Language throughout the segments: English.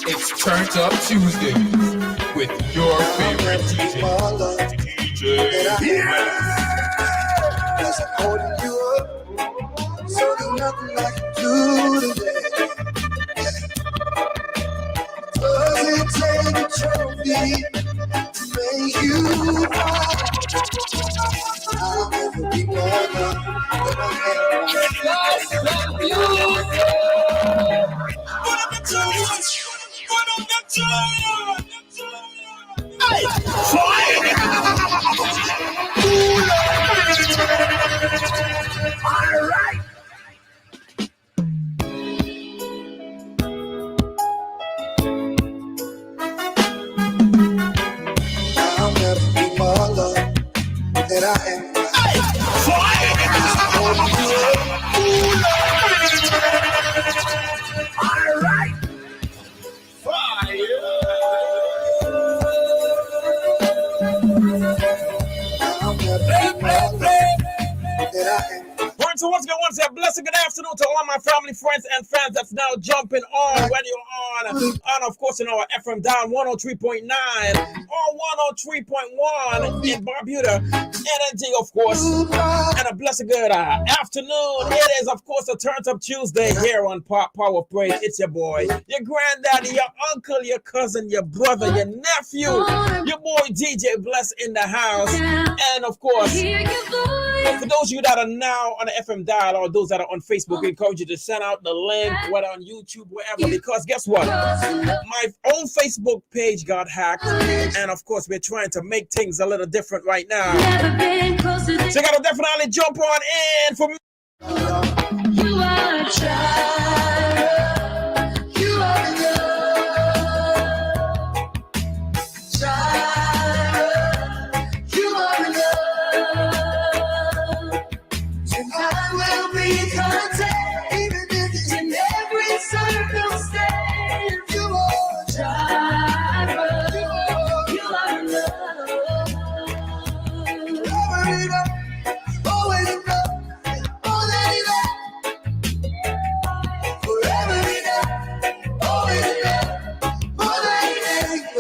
It's Turned Up Tuesday with your favorite DJ. Cause I'm holding you up, so there's nothing I can do today. Does it take a trophy to make you proud? I'll never be more loved than I am right now. Put up the challenge! Put up the challenge! Hey! All right! I'll never be more loved than I am. All right. Fire. I'll never be more loved than I am. So once again, blessed good afternoon to all my family, friends, and fans that's now jumping on when you're on, of course, in our FM down 103.9 or 103.1 in Barbuda, energy, of course, and a blessed good afternoon. It is, of course, a Turn Up Tuesday here on Power of Praise. It's your boy, your granddaddy, your uncle, your cousin, your brother, your nephew, your boy DJ Bless in the house, and of course, for those of you that are now on the FM dial or those that are on Facebook, I encourage you to send out the link, whether on YouTube, wherever, because guess what? My own Facebook page got hacked, and of course, we're trying to make things a little different right now. So you gotta definitely jump on in for me. You are a child. You are a child. You are a I will be content, even if it's in every circumstance. You are a child. You are love. Never enough, always enough, more than enough. Forever enough, always enough, more than enough.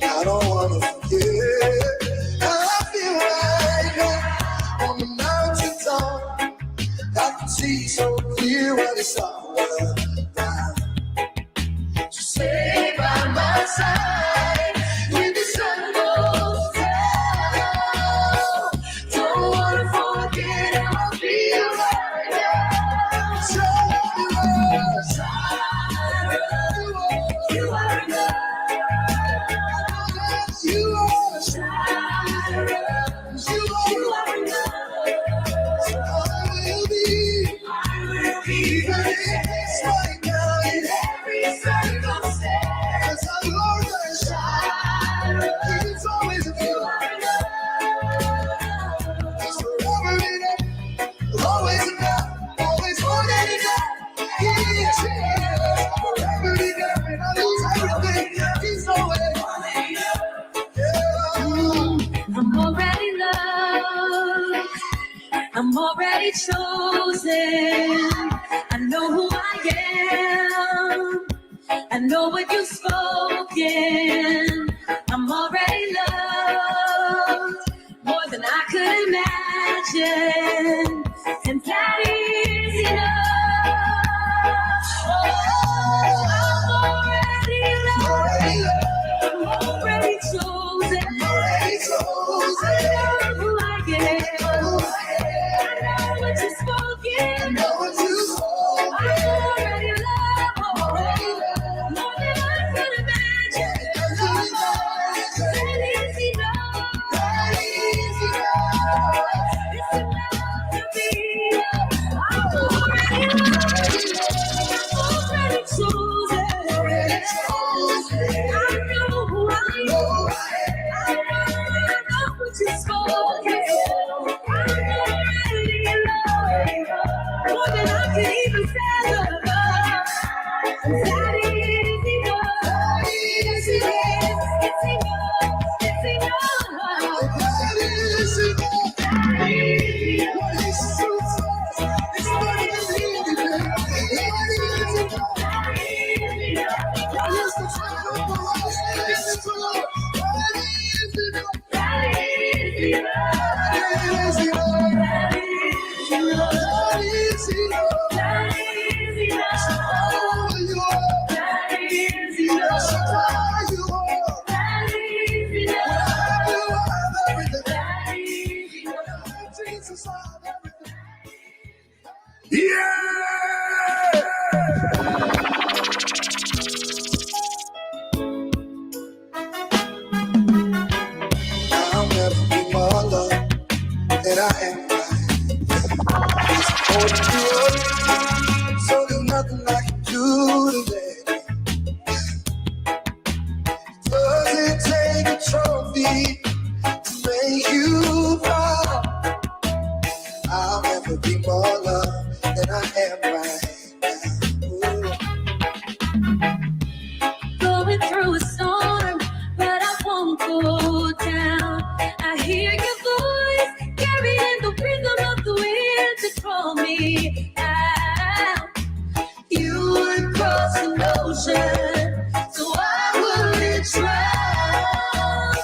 I don't wanna forget. I can see so clear what it's all about. To stay by my side when the sun goes down. Don't wanna forget how I feel right now. So you are enough. You are enough. You are enough. Right now in every circumstance, I know that child. It's always a few. It's forever enough, always enough, always more than enough. He's here, forever enough, and I lose everything. He's always I'm already loved. I'm already chosen. I know who I am. I know what you've spoken. I'm already loved more than I could imagine. And that is enough. Oh, I'm already loved. I'm already chosen. I know who I am. I know what you've spoken. I'm already loved. More than I could imagine. That is enough. It's enough to be. I'm already loved. I'm already chosen. I know who I am. I know what you've spoken. I'm already loved. More than I can even fathom. That is enough. It's enough. It's enough. It's enough. That is enough. I'll never be more loved than I am right. Holding you up, so there's nothing I can do to let you. Does it take a trophy to make you proud? I'll never be more loved than I am right now. Going through a storm, but I won't go down. I hear your voice carried in the rhythm of the wind to call me out. You would cross an ocean, so I wouldn't drown.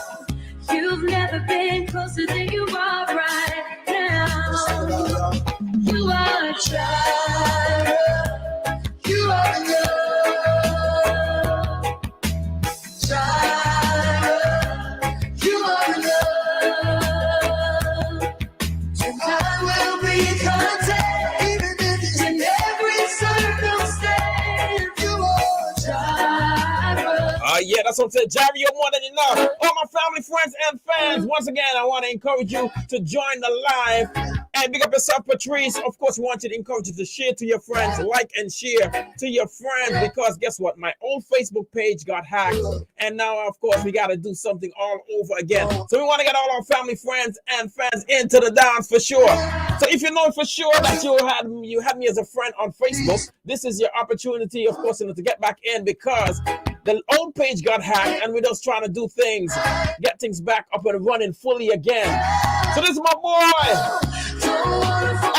You've never been closer than you are right now. You are a child. You are enough. You are enough. And I will be content, even if it's in every circumstance. You are Jireh. Yeah, that's what I'm saying. Jireh, you're more than enough. All my family, friends, and fans, once again, I want to encourage you to join the live. And big up yourself, Patrice. Of course, we want you to encourage you to share to your friends, like and share to your friends, because guess what? My old Facebook page got hacked. And now, of course, we got to do something all over again. So we want to get all our family, friends, and fans into the dance for sure. So if you know for sure that you had me as a friend on Facebook, this is your opportunity, of course, to get back in, because the old page got hacked and we're just trying to do things, get things back up and running fully again. So this is my boy,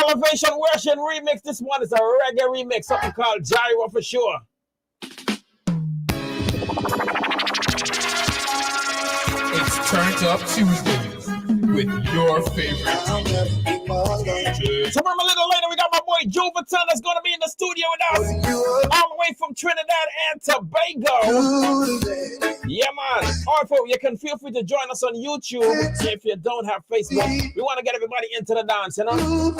Elevation Worship Remix. This one is a reggae remix, something called Jireh for sure. It's Turned Up Tuesdays with your favorite I'll never be more loved. So remember, a little later, we got my boy Jovaton that's going to be in the studio with us, all the way from Trinidad and Tobago. Yeah, man. All right, folks, you can feel free to join us on YouTube if you don't have Facebook. We want to get everybody into the dance, you know? In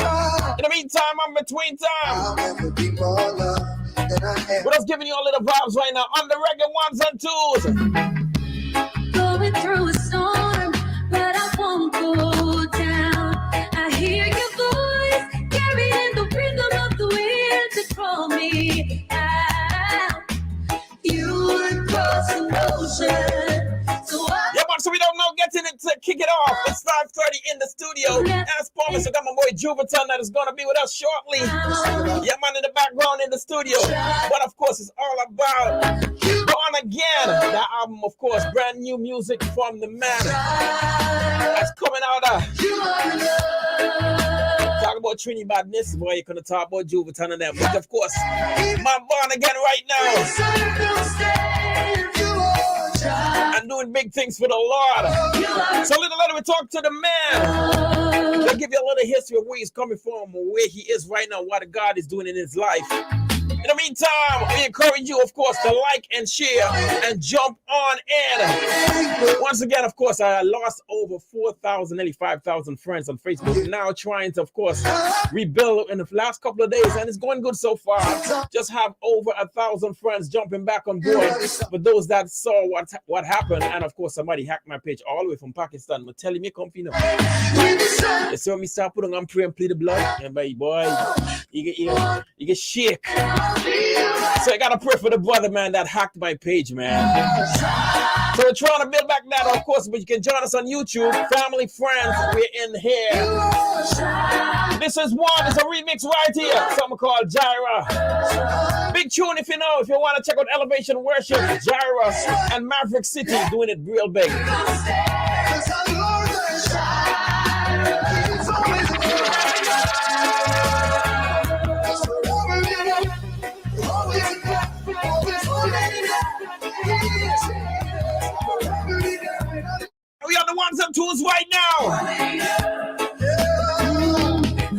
the meantime, I'm between time. I'll never be more loved than I am. We're just giving you a little vibes right now on the reggae ones and twos. Going through a storm, but I won't go down. I hear your voice carried in the rhythm of the wind to call me out. You would cross an ocean, so Yeah, man, so we don't know, getting it to kick it off. It's 5:30 in the studio. As promised, I got my boy Jovaton that is going to be with us shortly. Yeah, man, in the background in the studio. But of course, it's all about Born Again. That album, of course, brand new music from the man that's coming out of. Talk about Trini Badness, boy, you're going to talk about Jovaton and them. But of course, my Born Again right now. And doing big things for the Lord. So a little later we talk to the man. We'll give you a little history of where he's coming from, where he is right now, what God is doing in his life. In the meantime, we encourage you, of course, to like and share and jump on in. Once again, of course, I lost over 4,000, nearly 5,000 friends on Facebook. Now trying to, of course, rebuild in the last couple of days, and it's going good so far. Just have over 1,000 friends jumping back on board. For those that saw what happened, and of course, somebody hacked my page all the way from Pakistan. But telling me, come, you know, they saw me start putting on pray and plead the blood, and boy, you get shake. So I gotta pray for the brother, man, that hacked my page, man. So we're trying to build back that, of course, but you can join us on YouTube. Family, friends, we're in here. This is one, it's a remix right here. Something called Jireh. Big tune if you know, if you want to check out Elevation Worship, Jireh and Maverick City doing it real big. We are the ones and twos right now.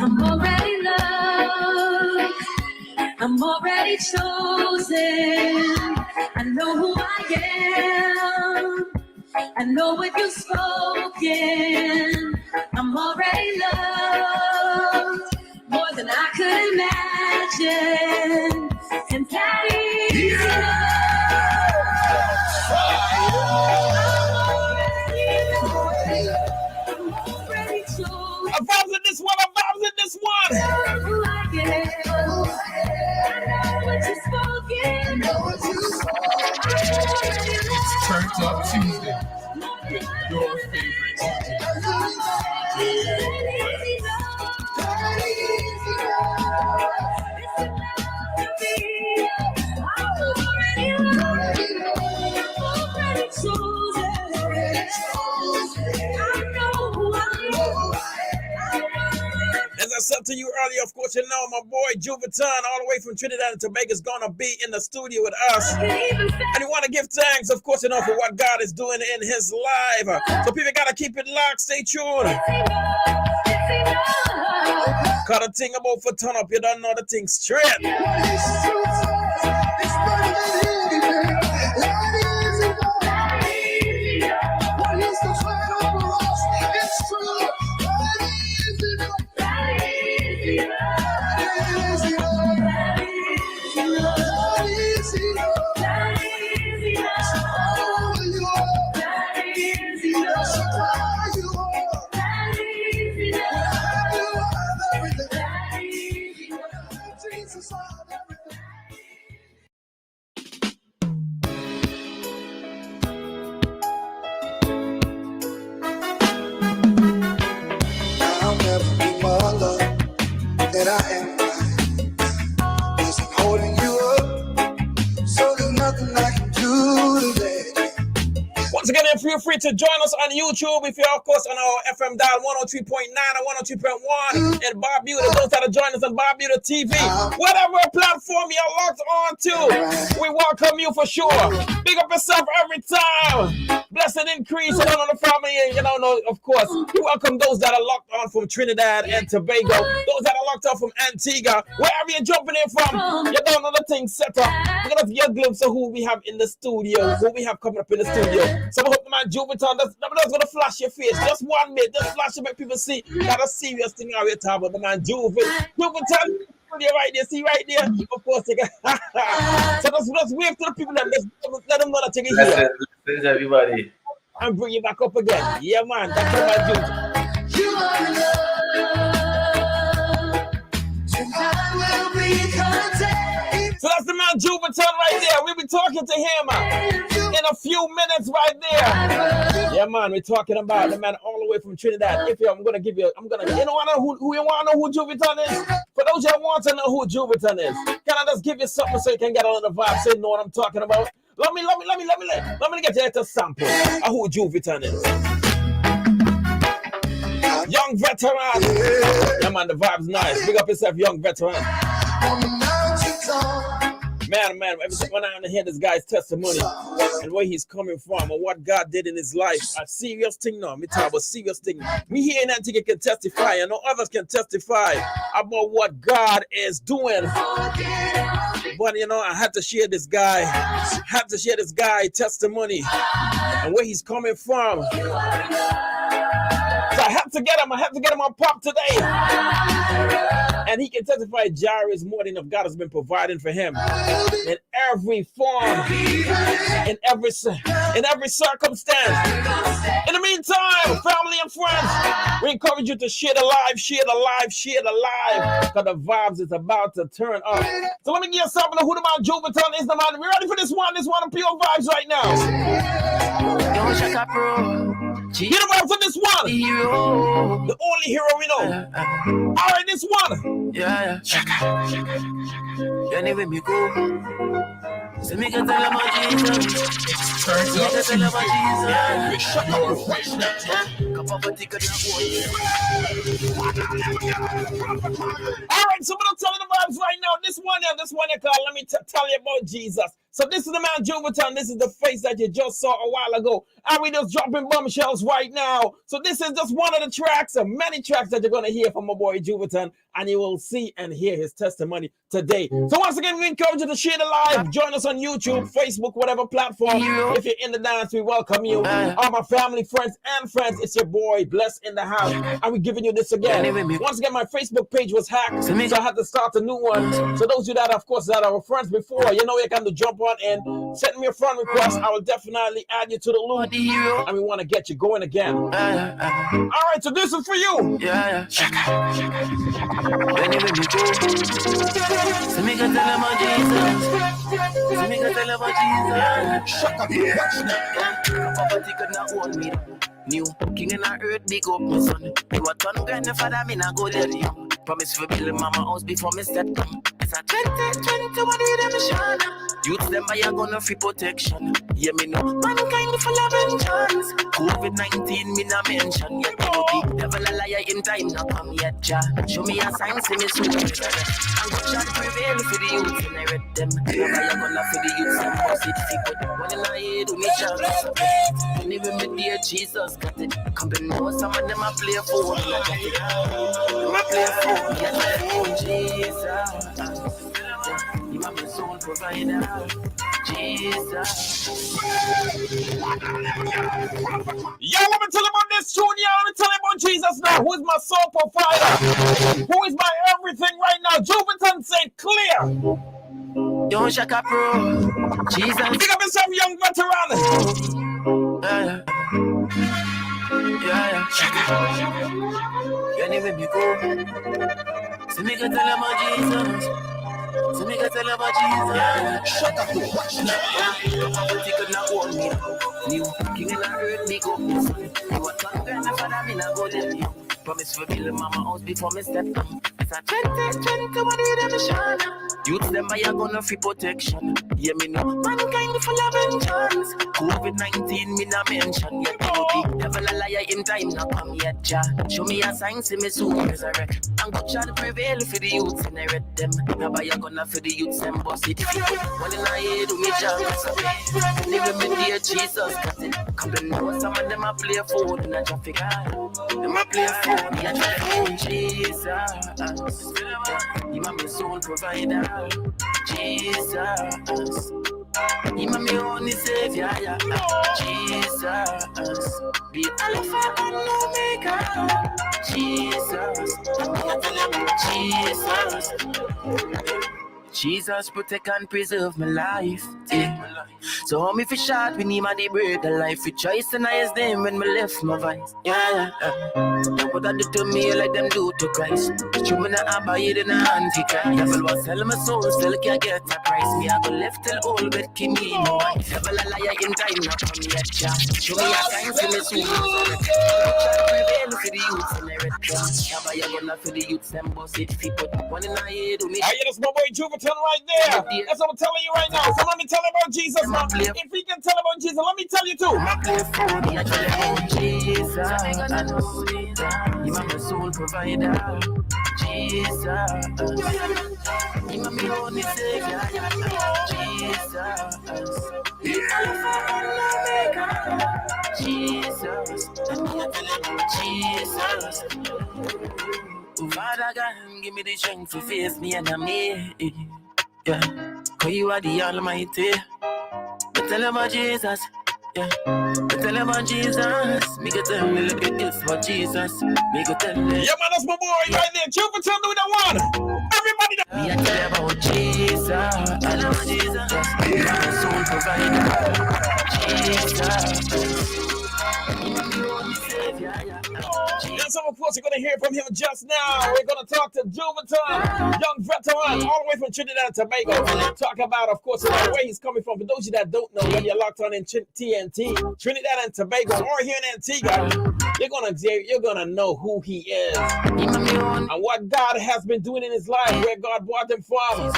I'm already loved. I'm already chosen. I know who I am. I know what you've spoken. I'm already loved more than I could imagine. And that is I'm already chosen. I'm vibes in this one. I'm vibes in this one. I know who I am. I know what you've spoken. It's Turned Up Tuesday with your favorite As I said to you earlier, of course, you know my boy Juviton, all the way from Trinidad and Tobago, is gonna be in the studio with us. And we want to give thanks, of course, you know, for what God is doing in his life. So people gotta keep it locked, stay tuned. Cause the thing about for turn up, you don't know the thing straight. I'll never be more loved than I am right now. 'Cause I'm holding you up, so there's nothing I can do to let you. Once again, feel free to join us on YouTube if you're, of course, on our FM dial 103.9 and 103.1 in Barbuda. Those that are joining us on Barbuda TV. Whatever platform you're locked on to, we welcome you for sure. Big up yourself every time. Blessed increase on the family. You know, of course, we welcome those that are locked on from Trinidad and Tobago. Those that are locked on from Antigua. Wherever you're jumping in from, you don't know the thing set up. We're going to get a glimpse of who we have in the studio, who we have coming up in the studio. So I hope the man Juviton, that's going to flash your face. Just 1 minute, just flash it, make people see that a serious thing out here talking about the man Juviton. Right there, see right there. Of course, you can. So let's wave to the people and let them know that you're here. Blessings, everybody. And bring you back up again. Yeah, man, that's what I do. You are love. Tonight will be content. So that's the man Juviton right there. We'll be talking to him in a few minutes right there. Yeah, man, we're talking about the man all the way from Trinidad. If you, you know who you want to know who Juviton is? For those that want to know who Juviton is, can I just give you something so you can get on the vibe, so you know what I'm talking about? Let me get you a sample of who Juviton is. Young veteran. Yeah, man, the vibe's nice. Big up yourself, young veteran. On the mountain top, Man, every time when I hear this guy's testimony and where he's coming from and what God did in his life, a serious thing now. Me talk about serious thing. We here in Antigua can testify, and no others can testify about what God is doing. But you know, I had to share this guy, testimony and where he's coming from. So I had to get him on pop today. And he can testify Jair is more than enough. God has been providing for him in every form, in every circumstance. In the meantime, family and friends, we encourage you to share the live, because the vibes is about to turn up. So let me give you something of who the man Juviton is. The man, we ready for this one of pure vibes right now. Get the vibe for this one. The only hero we know. All right, this one. Yeah. You anyway me go. So me can tell them about Jesus. Turned Up Tuesday with your favorite Cup of a ticket and All right, so we're not telling the vibes right now. This one here, call. Let me tell you about Jesus. So this is the man Juviton. This is the face that you just saw a while ago. And we just dropping bombshells right now. So this is just one of the tracks, of many tracks that you're going to hear from my boy Juviton and you will see and hear his testimony today. So once again, we encourage you to share the live. Join us on YouTube, Facebook, whatever platform. If you're in the dance, we welcome you. All my family, friends, and friends, it's your boy, Blessed in the house. And we're giving you this again. Once again, my Facebook page was hacked, so I had to start a new one. So those of you that, of course, that are friends before, you know you can jump on and send me a friend request. I will definitely add you to the loop. And we want to get you going again. All right, so this is for you. Anyway, me go. So me go tell him about Jesus. So me go tell him about Jesus. Shut up, watch now. Poverty could not hold me down. New king in the earth, big up my son. You a ton grandfather, me not go there young. Promise for build mama house before me step down. It's a 2021 redemption. Youth them I gonna free protection. Yeah, me know mankind full of vengeance. COVID-19 me not mention yet. The devil a liar in time not come yet. Ja. Show me a sign, see me soon. And God shall prevail for the youth and I read them. Never I gonna for the youth and boss it fit. But one in my head do me chance. And even me dear Jesus got it. Come to know some of them a play for. Them a play for. Yeah, Jesus. You are my soul provider. Jesus. Yo, let me tell you about this tune, yo. Let me tell you about Jesus now. Who is my soul provider? Who is my everything right now? Jupiter said clear. Yo, Shaka Pro. Jesus. Pick up yourself, young veteran. Yeah. Anyway, me go. So me go tell him about Jesus. So me go tell him about Jesus. Shut up, watch now. Poverty could not hold me. New king in the earth, big up my son. You a ton grandfather, me not go there young. Promise for build mama house before me step down. It's a 2021 redemption. Youth them I gonna free protection. Yeah, me know mankind full of vengeance. COVID-19 me not mention yet. The devil a liar in time not come yet. Ja. Show me a sign, see me soon resurrect. And God shall prevail for the youths and I read them. Now I gonna for the youths and boss it. One in my head do me chance. And even me dear Jesus got it. Come to know some of them a play for in a traffic. Them a play for me a traffic. Jesus. You are my soul provider. Jesus. You are my only savior. Jesus. The Alpha and Omega. Jesus. Jesus. Jesus protect and preserve my life. Yeah. So how me fi shot when him a the break of life. We choice and I his name when me left my voice. Yeah. What I do to me like them do to Christ. Show me not a buy it in a anti-Christ. Devil was sell my soul, still can't get a price. Me I go left till all but keep me my wife. Devil a liar in time, not from yet, ja. Show me a sign, see me soon. Prevail for the youths and I read them. Now I gonna for the youths and boss it fit. But one in my head do me. I hear this my boy Jupiter right there. That's what I'm telling you right now. So let me tell you about Jesus, man. If he can tell about Jesus, let me tell you too. Jesus. You are my soul provider. Jesus. You are my only savior. Jesus. The Alpha and Omega. Jesus. Jesus. Father God, give me the strength to face me enemy. Yeah, cause you are the Almighty. But tell him about Jesus. Yeah, but tell him about Jesus. Me go tell me look at this for Jesus. Me go tell me. Yeah, man, that's my boy right there. Jupiter do that one. Everybody. Me I tell you about Jesus. I love Jesus. You are my soul provider. Jesus. Yes, of course, you're going to hear from him just now. We're going to talk to Jupiter, young veteran, all the way from Trinidad and Tobago. Talk about, of course, where he's coming from. For those of you that don't know, when you're locked on in TNT, Trinidad and Tobago, or here in Antigua, you're gonna know who he is and what God has been doing in his life, where God brought him from.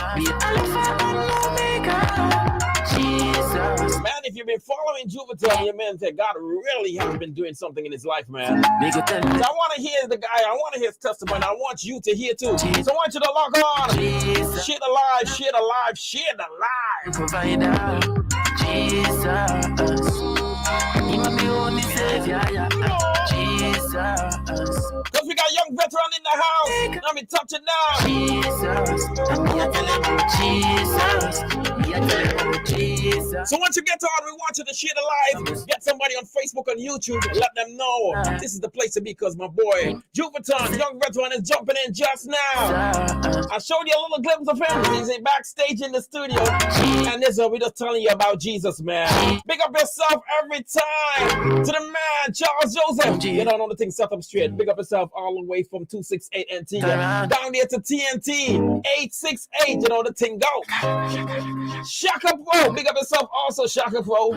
Man, if you've been following Jupiter, your man said God really has been doing something in his life, man. So I want to hear the guy. I want to hear his testimony. I want you to hear too. So I want you to log on. Share the live, share the live, share the live. Provider, Jesus. You are my only savior, Jesus. Because we got got Young Veteran in the house. Let me touch it now. Jesus, me a tell him Jesus, me a tell him Jesus. So once you get on, we want you to share the live. Get somebody on Facebook and YouTube. Let them know this is the place to be because my boy Juventon, Young Veteran, is jumping in just now. I showed you a little glimpse of him. He's backstage in the studio. And this is we just telling you about Jesus, man. Big up yourself every time. To the man, Charles Joseph. You don't know the thing set up straight. Big up yourself all the way from 268 Antigua down there to TNT 868. You know the thing go. Shaka Pro. Big up yourself also, Shaka Pro.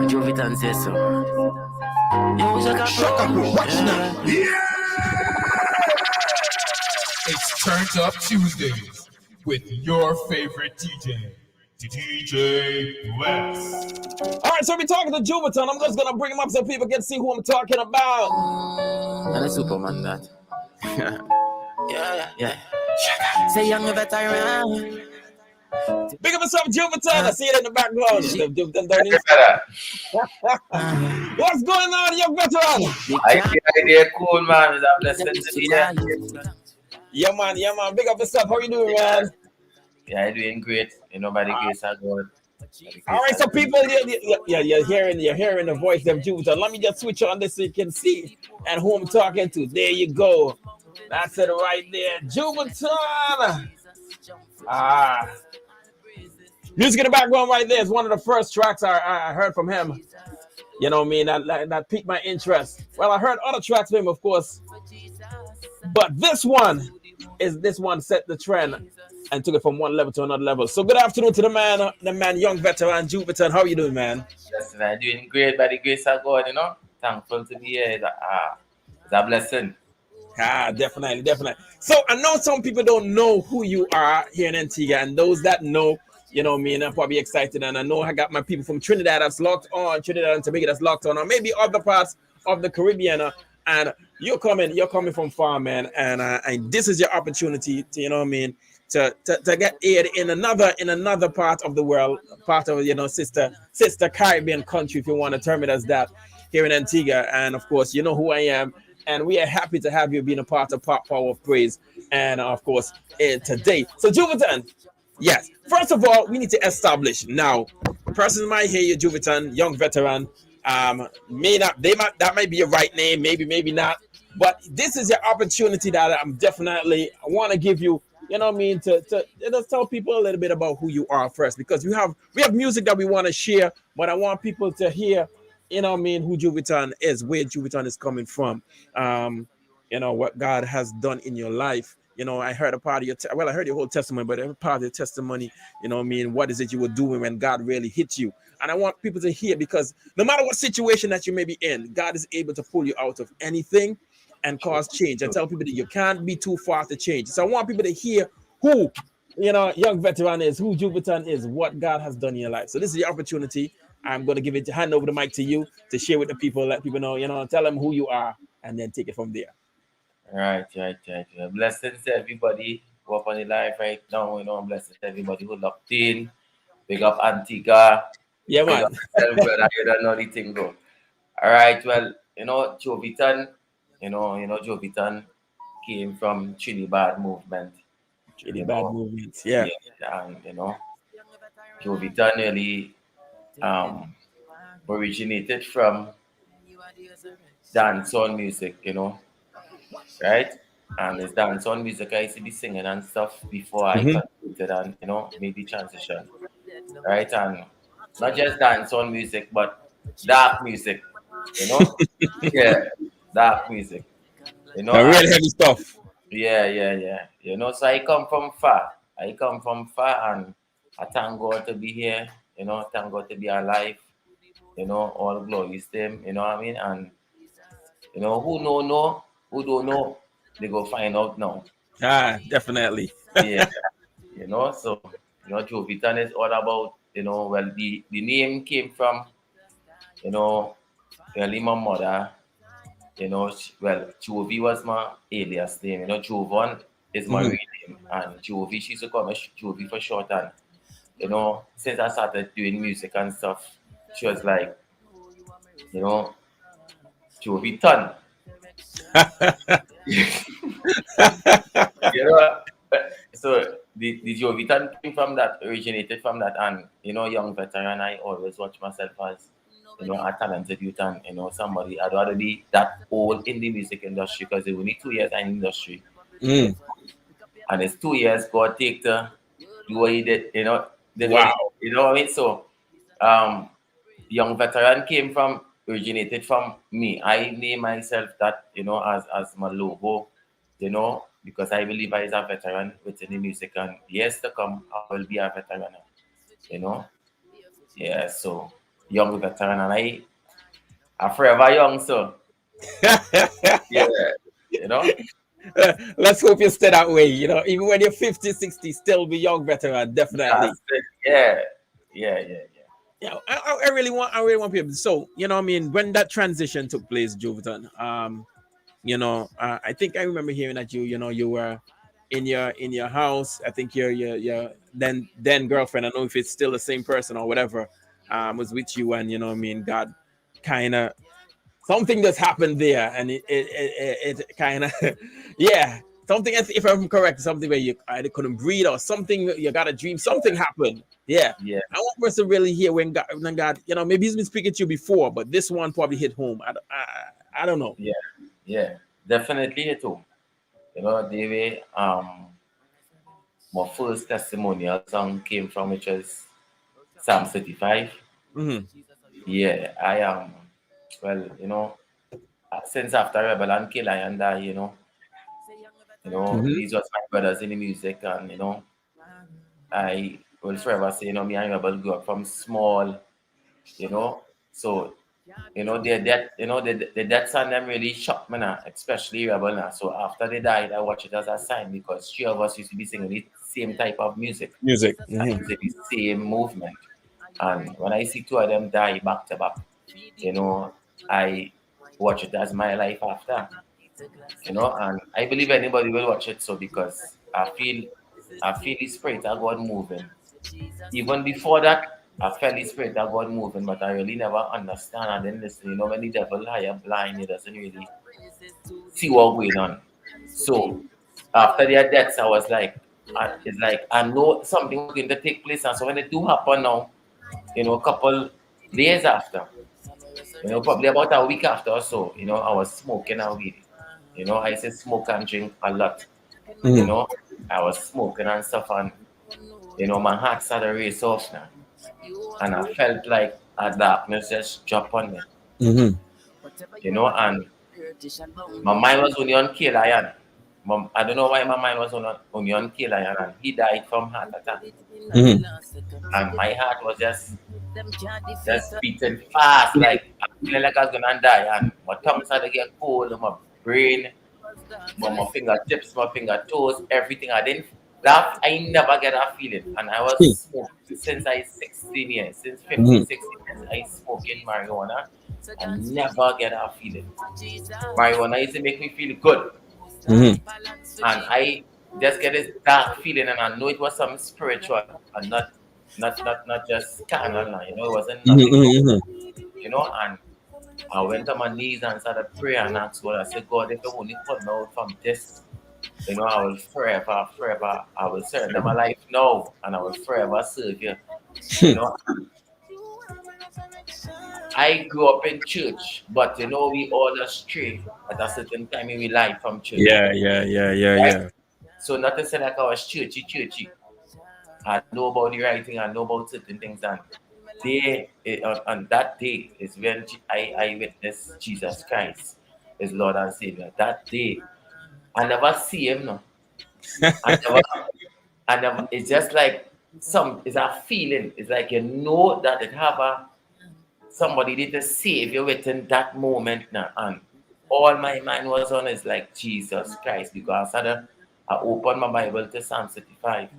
Jovitan says so. Shaka Pro, watch now. It's Turned Up Tuesdays with your favorite DJ, DJ Bless. All right, so we're talking to Juventon. I'm just gonna bring him up so people can see who I'm talking about. And a Superman that. yeah. Say Young Veteran. Big up yourself, Juventon. I see it in the background. What's going on, Young Veteran? Idea cool, man. It's a blessing to be here. Yeah, man. Big up yourself. How you doing, man? Yeah, I'm doing great. By the grace of God. All right, so people, you're hearing the voice of Juventon. Let me just switch on this so you can see and who I'm talking to. There you go. That's it right there, Juventon. Music in the background right there is one of the first tracks I heard from him. You know what I mean? That piqued my interest. Well, I heard other tracks from him, of course. But this one set the trend and took it from one level to another level. So good afternoon to the man, Young Veteran, Juventon. How you doing, man? Yes, I'm doing great by the grace of God, Thankful to be here. It's a blessing. Definitely. So I know some people don't know who you are here in Antigua, and those that know, you know me, and I'm probably excited. And I know I got my people from Trinidad that's locked on, Trinidad and Tobago that's locked on, or maybe other parts of the Caribbean. And you're coming from far, man. And this is your opportunity to, you know what I mean, to get aid in another part of the world, part of, sister Caribbean country, if you want to term it as that, here in Antigua. And of course, you know who I am. And we are happy to have you being a part of Pop Power of Praise. And of course, today. So Juventon, yes. First of all, we need to establish now. Person might hear you, Juventon, Young Veteran. That might be your right name, maybe not. But this is your opportunity that I want to give you. You know what I mean? To just tell people a little bit about who you are first, because we have music that we want to share, but I want people to hear, you know what I mean, who Juventon is, where Juventon is coming from, what God has done in your life. I heard a part of I heard your whole testimony, but every part of your testimony, you know what I mean, what is it you were doing when God really hit you? And I want people to hear, because no matter what situation that you may be in, God is able to pull you out of anything and cause change. I tell people that you can't be too far to change. So I want people to hear who, Young Veteran is, who Juventon is, what God has done in your life. So this is your opportunity. I'm going to hand over the mic to you to share with the people, let people know, tell them who you are, and then take it from there. Right. Blessings to everybody who up on the live right now. Blessings to everybody who locked in. Big up Antigua. Yeah, man. Brother, you don't know the thing, bro. All right. Well, Jovitan, Jovitan came from Trinidad movement. Yeah. And, Jovitan really originated from dancehall music, right? And it's dancehall music I used to be singing and stuff before I converted and made the transition, right? And not just dancehall music, but dark music, yeah, dark music, real heavy stuff. Yeah. So I come from far, and I thank God to be here. Thank God to be alive. All glories to Him. You know what I mean? And who don't know, they go find out now. Definitely. Yeah. So Jovitan is all about, the name came from, early my mother, Jovi was my alias name. Jovan is my real name, and Jovi, she used to call me Jovi for short. And since I started doing music and stuff, she was like, Joviton. You know, so the Jovitan came from that, originated from that, and young veteran. I always watch myself as a talented youth, and somebody. I'd rather be that old in the music industry because it's only 2 years in the industry, Mm. and it's 2 years God take to do what he did. Did what Wow. what I mean. So, young veteran originated from me. I name myself that, as my logo, because I believe I is a veteran within the music, and years to come I will be a veteran, you know. Yeah, so young veteran, and I forever young, so yeah, you know. Let's hope you stay that way. Even when you're 50, 60, still be young veteran, definitely. That's it. Yeah, yeah, yeah, yeah. I really want people. So, I mean, when that transition took place, Jovitan, I think I remember hearing that you were in your house. I think your then girlfriend, I don't know if it's still the same person or whatever, was with you, and I mean, God kind of something that's happened there, and it kind of yeah, something, if I'm correct, something where you either couldn't breathe or something, you got a dream, something happened. Yeah. Yeah, I want us to really hear when God, maybe he's been speaking to you before, but this one probably hit home. I don't know. yeah, yeah. Definitely it too. The way my first testimonial song came from, which was Psalm 35. Hmm. Yeah, I am. Well, since after Rebel and Kill, I and I, Hmm. these was my brothers in the music, and I will forever say, me and Rebel grew up from small, you know. So, the deaths and them really shocked me now, especially Rebel now. So after they died, I watch it as a sign because three of us used to be singing the same type of music, Music. and Hmm. using the same movement. And when I see two of them die back to back, I watch it as my life after, and I believe anybody will watch it, so because I feel the spirit of God moving. Even before that, I felt the spirit of God moving, but I really never understand. And then listen, when the devil higher blind, he doesn't really see what going on. So after their deaths, I was like, it's like I know something was going to take place. And so when it do happen now, a couple days after, probably about a week after or so, I was smoking a weed. I used to smoke and drink a lot. You Hmm. know, I was smoking and stuff, and my heart started to race off now, and I felt like a darkness just drop on me. Hmm. And my mind was only on K Lion. I don't know why my mind was only on K Lion, and he died from heart attack, Hmm. and my heart was just beating fast, like I feeling like I was gonna die, and my tongue started to get cold, and my brain, my fingertips, my finger toes, everything. I didn't that I never get that feeling. And I was smoking since I 16 years, since 15, Hmm. 16 years, I smoking marijuana. I never get that feeling. Marijuana used to make me feel good. Hmm. And I just get this dark feeling, and I know it was something spiritual and not just carnal now, it wasn't nothing wrong, Hmm. and I went on my knees and started praying and asked God. I said, God, if you only put me out from this, I will forever, I will surrender my life now, and I will forever serve you. You know, I grew up in church, but we all astray at a certain time in our life from church, Yeah, yeah, yeah, yeah, right? yeah. So not to say like I was churchy. I know about the right thing, I know about certain things, and on that day is when I witnessed Jesus Christ as Lord and Savior. That day, I never see him, no. I never, it's just like it's a feeling. It's like that it have somebody did to save you within that moment now. And all my mind was on is like Jesus Christ, because I opened my Bible to Psalm 35,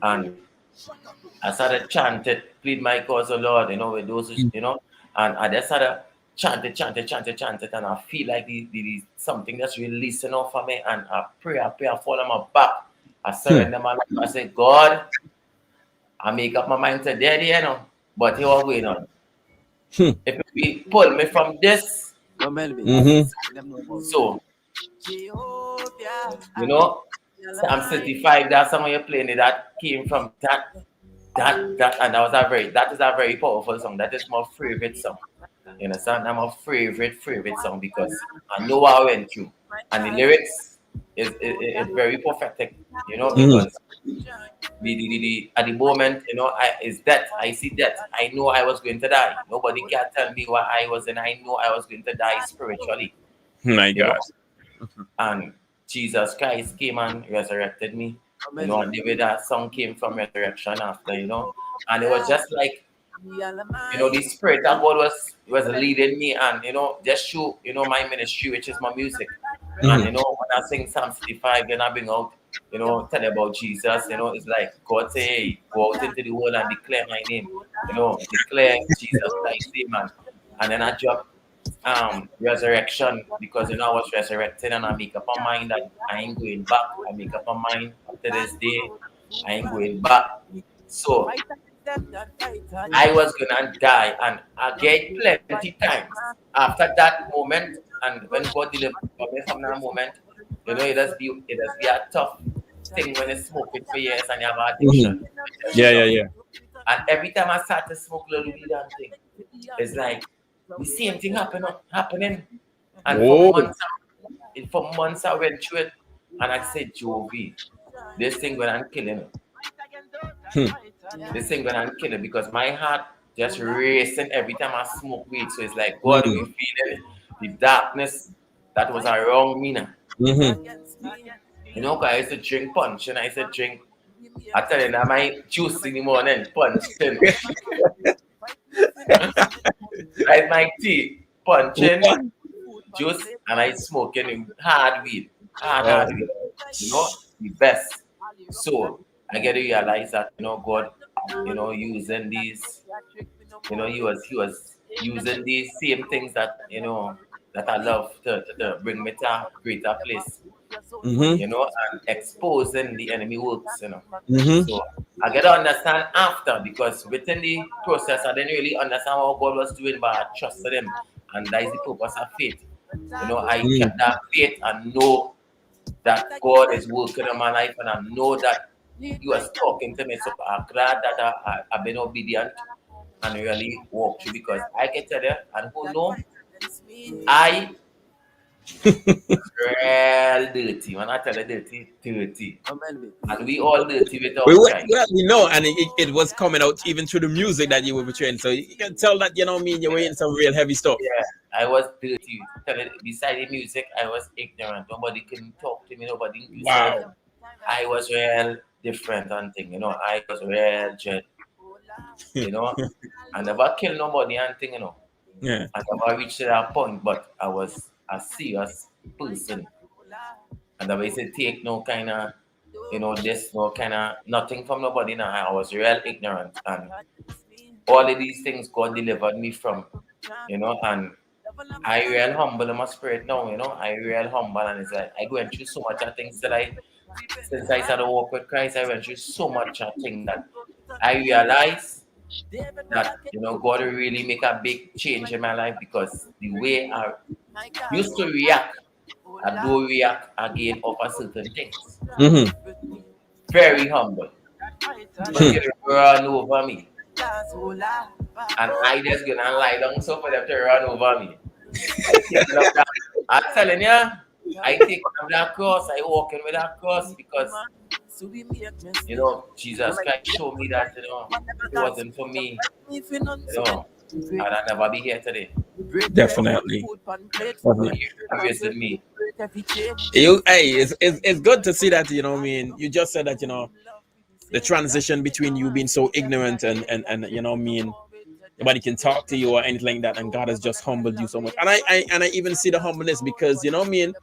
and I started chanting, plead my cause, O Lord, with those, and I just started chanted, and I feel like the something that's releasing off of me, and I pray, I fall on my back, I Hmm. surrender my life, I say, God, I make up my mind today, but here what going on. Hmm. If you pull me from this, So, you know, I'm 35, that song you're playing, that came from that, and that is a very powerful song. That is my favorite song. You understand? I'm a favorite song because I know what I went through. And the lyrics is very prophetic, you know, because at the moment, you know, is death. I see death. I know I was going to die. Nobody can tell me what I was, and I know I was going to die spiritually. My God. And Jesus Christ came and resurrected me. You know, and the way that song came from resurrection after, you know, and it was just like, you know, the spirit of God was leading me, and you know, just show, you know, my ministry, which is my music. And you know, when I sing Psalm 65, then I bring out, you know, tell about Jesus, you know, it's like God say, hey, go out into the world and declare my name, you know, declare Jesus Christ's name, and then I drop resurrection, because you know I was resurrected, and I make up my mind that I ain't going back. I make up my mind to this day, I ain't going back. So I was gonna die, and I get plenty times after that moment, and when God delivered me from that moment, you know, it does be a tough thing when you smoke it for years and you have addiction. Yeah. And every time I start to smoke a little bit of thing, it's like the same thing happening. And for months I went through it, and I said, Jovi, this thing when I'm killing it. This thing when I'm killing it, because my heart just racing every time I smoke weed. So it's like God we feeling the darkness that was around me now. You know, I used to drink punch, and I used to drink, I tell you, my juice in the morning, punch. Like my tea, punching, juice, and I smoking hard weed. Hard weed. You know, the best. So I get to realize that, you know, God, you know, using these, you know, he was using these same things that, you know, that I love to bring me to a greater place. You know, and exposing the enemy works, you know. So I get to understand after, because within the process I didn't really understand what God was doing, but I trusted him, and that is the purpose of faith. You know, I kept that faith and know that God is working in my life, and I know that he was talking to me. So I'm glad that I've been obedient and really walked through, because I can tell you, and who know, I real dirty. When I tell you dirty. And we all dirty with our time. Well, we know, and it was coming out even through the music that you were portraying. So you can tell that, you know what I mean, you were in some real heavy stuff. Yeah, I was dirty. Beside the music, I was ignorant. Nobody can talk to me. Nobody can say. I was real different and thing, you know. I was real dread. You know, I never killed nobody and thing, you know. Yeah. I never reached that point, but I was a serious person. And I used to take no kind of, you know, this, no kind of, nothing from nobody now. I was real ignorant. And all of these things God delivered me from, you know, and I real humble in my spirit now, you know. I real humble, and it's like I went through so much of things that since I started to walk with Christ, I went through so much of things that I realized that, you know, God will really make a big change in my life, because the way I used to react, I do react again over certain things. Very humble. But they run over me. And I just gonna lie down so for them to run over me. I'm telling you, I take up that cross, I walk in with that cross, because, you know, Jesus Christ showed me that, you know, it wasn't for me, you know, I'd never be here today. Definitely. With me. It's good to see that, you know what I mean. You just said that, you know, the transition between you being so ignorant and you know what I mean, nobody can talk to you or anything like that, and God has just humbled you so much. And I even see the humbleness, because, you know what I mean,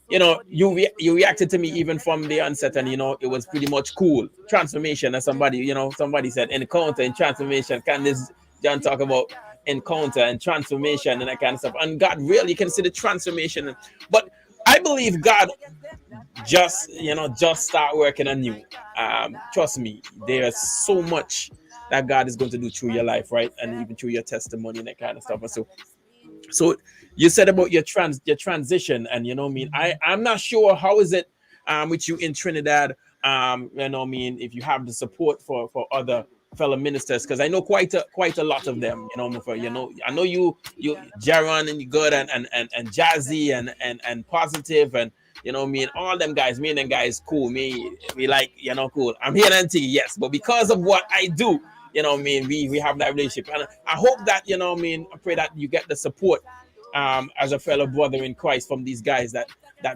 you know, you reacted to me even from the onset, and you know, it was pretty much cool. Transformation, as somebody said, encounter and transformation. Can this John talk about encounter and transformation and that kind of stuff? And God really can see the transformation. But I believe God just start working on you. Trust me, there's so much that God is going to do through your life, right? And even through your testimony and that kind of stuff. And so So you said about your transition, and you know what I mean, I'm not sure how is it with you in Trinidad, you know what I mean, if you have the support for other fellow ministers, because I know quite a lot of them, you know, for, you know, I know you Jaron and you good, and Jazzy and Positive, and you know what I mean, all them guys, me and them guys cool, me like, you know, cool. I'm here and yes, but because of what I do, you know what I mean, we have that relationship, and I hope that, you know what I mean, I pray that you get the support as a fellow brother in Christ from these guys that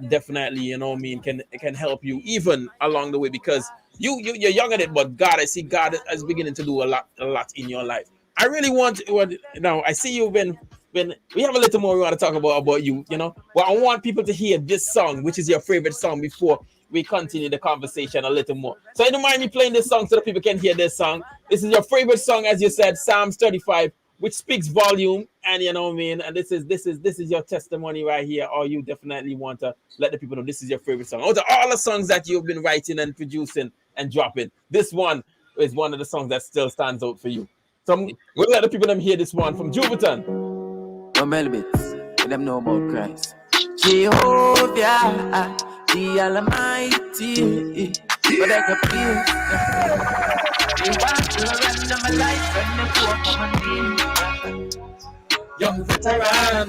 definitely, you know what I mean, can help you even along the way, because you're young at it, but God, I see God is beginning to do a lot in your life. I really want what now I see you've been we have a little more we want to talk about you, you know. But I want people to hear this song, which is your favorite song, before we continue the conversation a little more. So I don't mind me playing this song so that people can hear this song. This is your favorite song, as you said, Psalms 35, which speaks volume, and you know what I mean. And this is your testimony right here. Or you definitely want to let the people know this is your favorite song. Out of all the songs that you've been writing and producing and dropping, this one is one of the songs that still stands out for you. So we'll let the people them hear this one from Juviton. No Melbits, let them know about Christ. Jehovah, the Almighty, but I can feel. You want to render my life and the poor from a young veteran.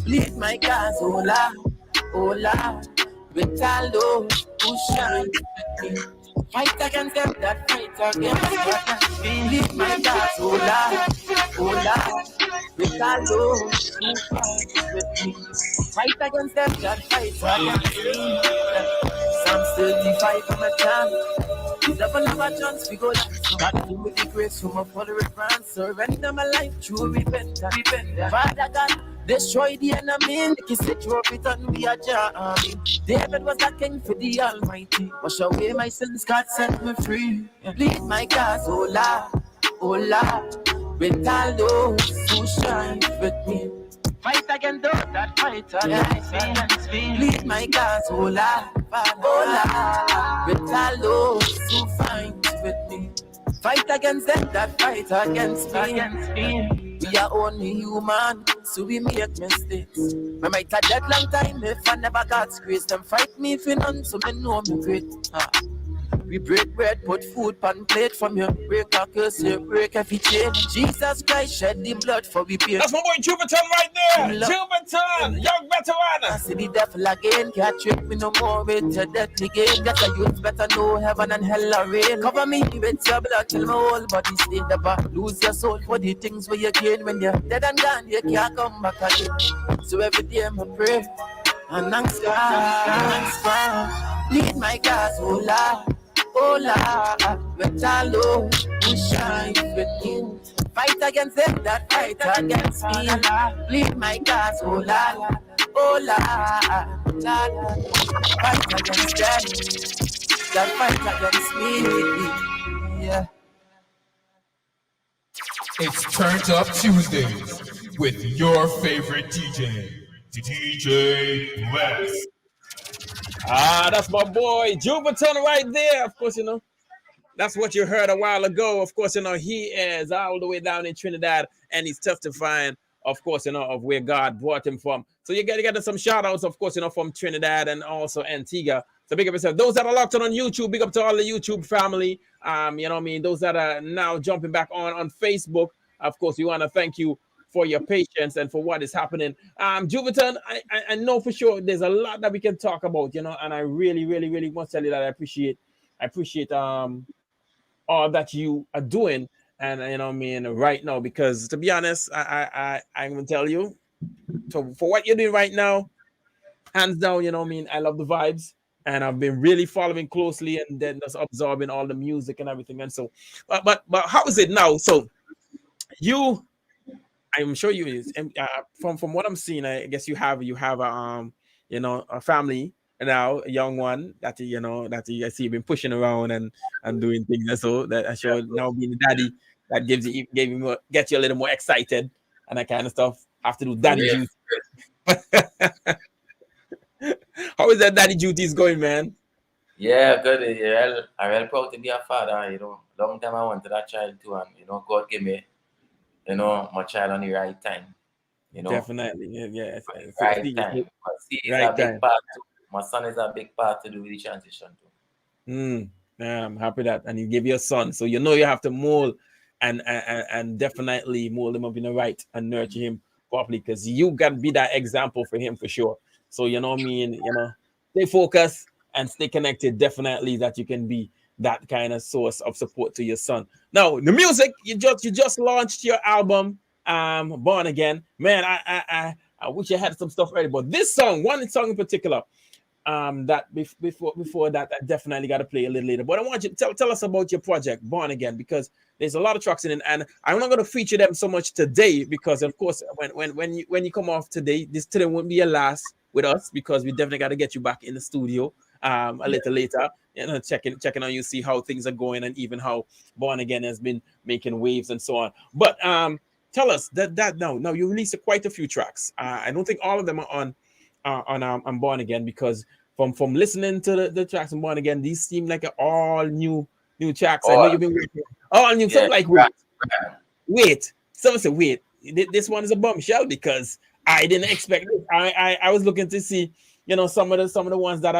Lead my cause, oh Lord, with all those who shine with me. Fight against them that fight against me. Lead my cause, oh Lord, with all those who fight with me. Fight against them that fight against me. Psalms 35 from a chance. You never have a chance, we go dance. God, with the grace from a following France. Surrender my life through repentance. Father God, destroy the enemy. Make you set your return, we are army. David was a king for the Almighty. Wash away my sins, God set me free. Lead my cause, oh Lord, with all those who shine with me. Fight against those that fight against me. Lead my cause, oh Lord, with all those who fight with me. Fight against them that fight against me. We are only human, so we make mistakes. I might have dead long time if I never got grace. Them fight me if you none, so they know me great. We break bread, put food on plate from you. Break a curse, you break every chain. Jesus Christ shed the blood for we pay. That's my boy Juviton right there. Juviton, young veteran. I see the devil again, can't trick me no more with your deadly game. That the youth better know heaven and hell are real. Cover me with your blood till my whole body stay never lose your soul for the things where you gain. When you're dead and gone, you can't come back again. So every day I pray and thanks God. Lead my cause, oh Lord, with all those who shine with me. Fight against them that fight against me. Lead my cause, oh Lord, fight against them that fight against me. Yeah. It's Turned Up Tuesdays with your favorite DJ, DJ West. That's my boy Juviton right there. Of course, you know, that's what you heard a while ago. Of course, you know, he is all the way down in Trinidad, and he's testifying, of course, you know, of where God brought him from. So you get some shout outs, of course, you know, from Trinidad and also Antigua. So big up yourself. Those that are locked on YouTube, big up to all the YouTube family. You know what I mean? Those that are now jumping back on Facebook, of course, we want to thank you for your patience and for what is happening. Juviton, I know for sure there's a lot that we can talk about, you know, and I really, really, really want to tell you that I appreciate all that you are doing, and you know what I mean, right now, because to be honest, I'm gonna tell you, so for what you're doing right now, hands down, you know what I mean, I love the vibes, and I've been really following closely and then just absorbing all the music and everything. And so, but how is it now? So you, I'm sure you is from what I'm seeing, I guess you have you know, a family now, a young one that you know that you see you've been pushing around and doing things, and so that I sure now being the daddy that gets you a little more excited and that kind of stuff. Have to do daddy duty. How is that daddy duties going, man? Yeah, good. Yeah, I'm really proud to be a father. You know, long time I wanted that child too, and you know, God gave me, you know, my child on the right time. you know, Definitely. Yeah. right See, time. Because he is a right big time. part too. My son is a big part to do with the transition too. Yeah, I'm happy that, and you give your son, so you know you have to mold and definitely mold him up in the right and nurture him properly, because you got to be that example for him for sure. So you know what I mean, stay focused and stay connected. Definitely that you can be that kind of source of support to your son. Now the music, you just launched your album, Born Again. Man, I wish you had some stuff ready, but this song, one song in particular, that before that, I definitely got to play a little later. But I want you to tell us about your project, Born Again, because there's a lot of tracks in it, and I'm not going to feature them so much today because, of course, when you come off today, this today won't be your last with us, because we definitely got to get you back in the studio a little later, checking on you, see how things are going, and even how Born Again has been making waves and so on. But tell us that now you released quite a few tracks. I don't think all of them are on Born Again, because from listening to the tracks on Born Again, these seem like all new tracks. I know Oh, you've been working all new. yeah, Some like right. wait. Someone said wait. This one is a bombshell, because I didn't expect it. I was looking to see some of the ones that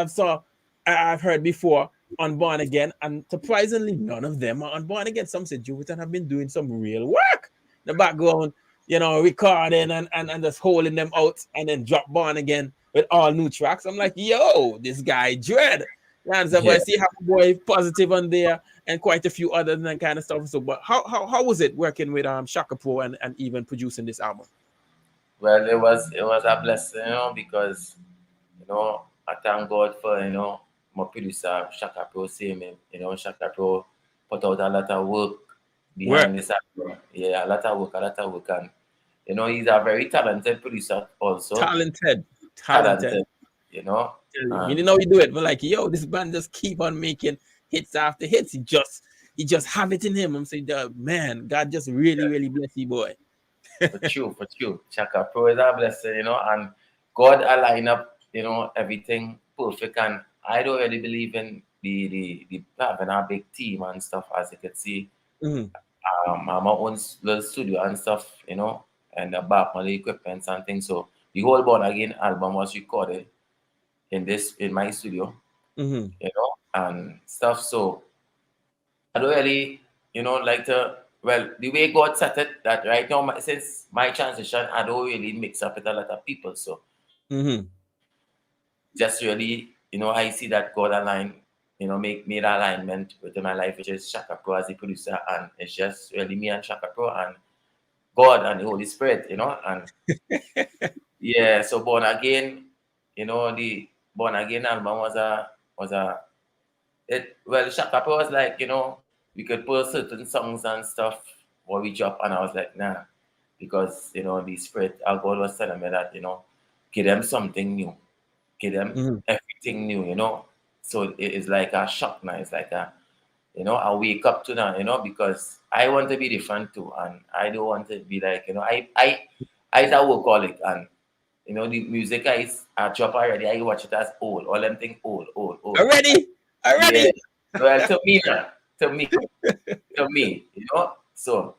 I've heard before on Born Again, and surprisingly none of them are on Born Again. Some said Juvitan have been doing some real work in the background, recording and just holding them out, and then drop Born Again with all new tracks. I'm like, yo, this guy Dread. And so, but Yeah. I see how boy Positive on there and quite a few other than kind of stuff. So, but how was it working with Shaka Pro and even producing this album? Well, it was a blessing, because I thank God for my producer Shaka Pro. Same, Shaka Pro put out a lot of work Work. behind this album. Yeah, a lot of work, and he's a very talented producer also. Talented. Talented, you know, You and didn't know he do it, but like, yo, this band just keep on making hits after hits. He just have it in him. I'm saying, man, God just really bless you, boy. for true, Shaka Pro is a blessing, and God align up, everything perfect, and I don't really believe in the having a big team and stuff, as you can see. Mhm. I'm my own little studio and stuff, and the back my equipment and things. So the whole Born Again album was recorded in my studio, Mhm. and stuff. So I don't really, like to. Well, the way God set it, that right now, since my transition, I don't really mix up with a lot of people. So Mhm. just really, I see that God align, make made alignment within my life, which is Shaka Pro as the producer, and it's just really me and Shaka Pro and God and the Holy Spirit, and yeah. So Born Again, the Born Again album was a well, Shaka Pro was like, we could put certain songs and stuff what we drop, and I was like, nah, because the Spirit, our God was telling me that, give them something new, give them Mhm. everything new, So it is like a shock now. It's like I wake up to that, because I want to be different too, and I don't want to be like, I is a workaholic, and the music I drop already. I watch it as old, all them things old. Already? Yeah, Already? well, to me, now, to me, So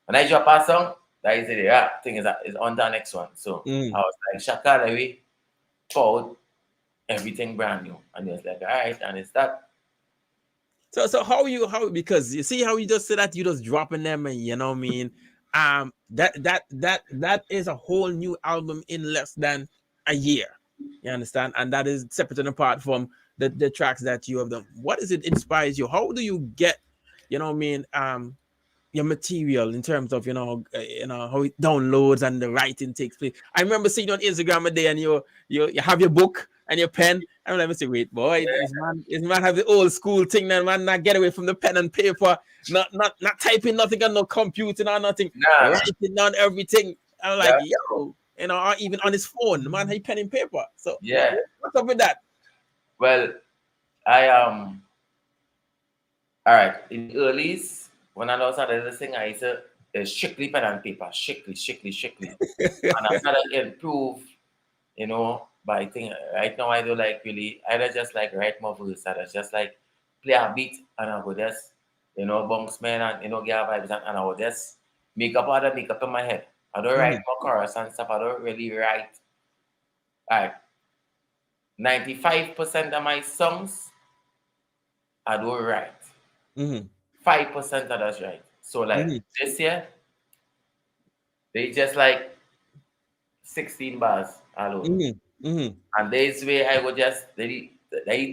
when I drop a song, that is it. Yeah, thing is on the next one. So I Mm. was like, Shaka, we forward everything brand new, and he was like, all right, and it's that. So how because you see how you just said that you just dropping them, and you know what I mean, that is a whole new album in less than a year. You understand? And that is separate and apart from the tracks that you have done. What is it inspires you? How do you get, you know what I mean, your material in terms of how it downloads and the writing takes place? I remember seeing on Instagram a day, and you have your book and your pen. And let me say, wait, boy, this man have the old school thing. That man not get away from the pen and paper, not typing nothing on no computer or nothing, Nah, writing down everything. I'm like, yeah, yo, or even on his phone, the man had pen and paper. So yeah. what's up with that? Well, I all right. In the earlys, when I was started this thing, I used to strictly pen and paper, strictly. And I started to improve, but I think right now I don't like really, I don't just like write more verse. I just like play a beat, and I would just, bounce man, and, get vibes, and I would just make up in my head. I don't write my chorus and stuff. I don't really write. Like 95% of my songs, I don't write. 5% I just write. So like this year, they just like 16 bars alone. And this way I would just they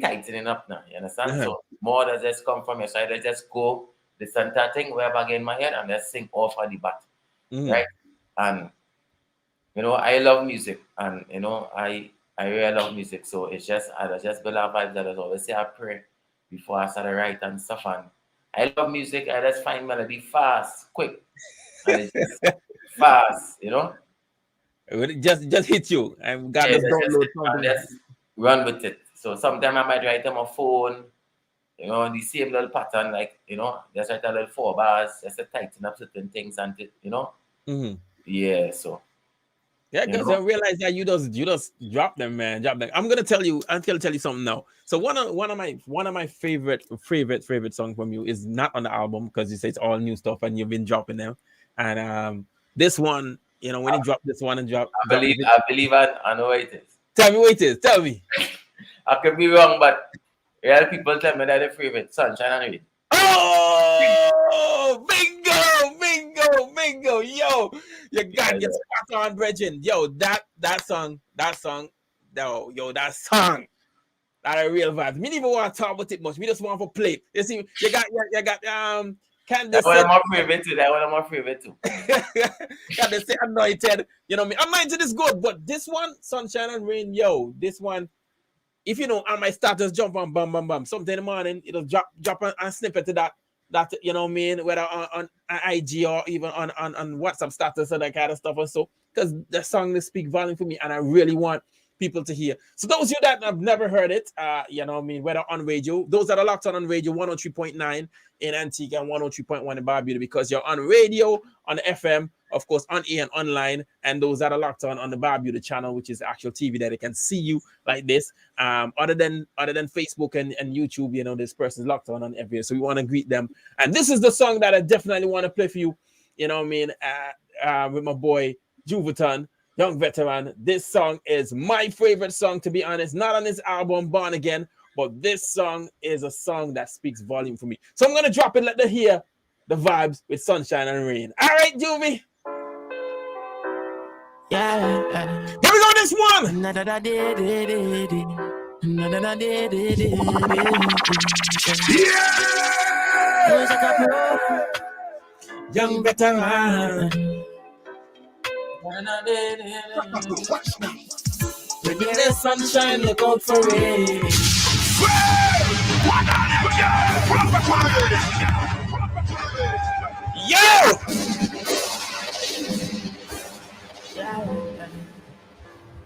tightening up now. You understand? So more that just come from your side. I just go the center thing wherever I get in my head and just sing off of the bat. Right? And you know, I love music, and you know, I really love music. So it's just I just build up vibes that I always say I pray before I start to write and stuff. And I love music. I just find melody fast, quick, and it's just fast, you know. It just hit you. I've got to download something. Just run with it. So sometimes I might write on my phone, you know, the same little pattern, like, you know, just write a little 4 bars, just to tighten up certain things and you know. Yeah, so. Yeah, because I realize that you just drop them, man. Drop them. I'm gonna tell you something now. So one of my favorite songs from you is not on the album because you say it's all new stuff and you've been dropping them. And this one, you know, when you drop this one and drop, I believe I know what it is. Tell me what it is. Tell me. I could be wrong, but real people tell me that their favorite Sunshine and Rain. Oh, bingo, yo, you got your spot on, Bridget. Yo, that song, that a real vibe. Me even want to talk about it much. We just want to play it. You see, you got Candace. That one of my favorite too. Candace say Anointed. You know me. Anointed is good, but this one, Sunshine and Rain, yo, this one. If you know, on my status jump on bam bam bam. Sometime in the morning, it'll drop a snippet to that you know what I mean, whether on IG or even on WhatsApp status and that kind of stuff. And so, because the song will speak volume for me, and I really want people to hear. So those of you that have never heard it, you know what I mean, whether on radio, those that are locked on radio 103.9 in Antigua and 103.1 in Barbuda, because you're on radio, on FM, of course, on air and online, and those that are locked on the Barbuda channel, which is the actual TV that they can see you like this. Other than Facebook and YouTube, you know, this person's locked on everywhere. So we want to greet them. And this is the song that I definitely want to play for you, you know what I mean, with my boy Juventon, Young Veteran. This song is my favorite song, to be honest, not on his album, Born Again, but this song is a song that speaks volume for me. So I'm going to drop it, let them hear the vibes with Sunshine and Rain. All right, Juvie. Yeah. Here we go, this one. Young Veteran. When there's sunshine, look out for it. Yo!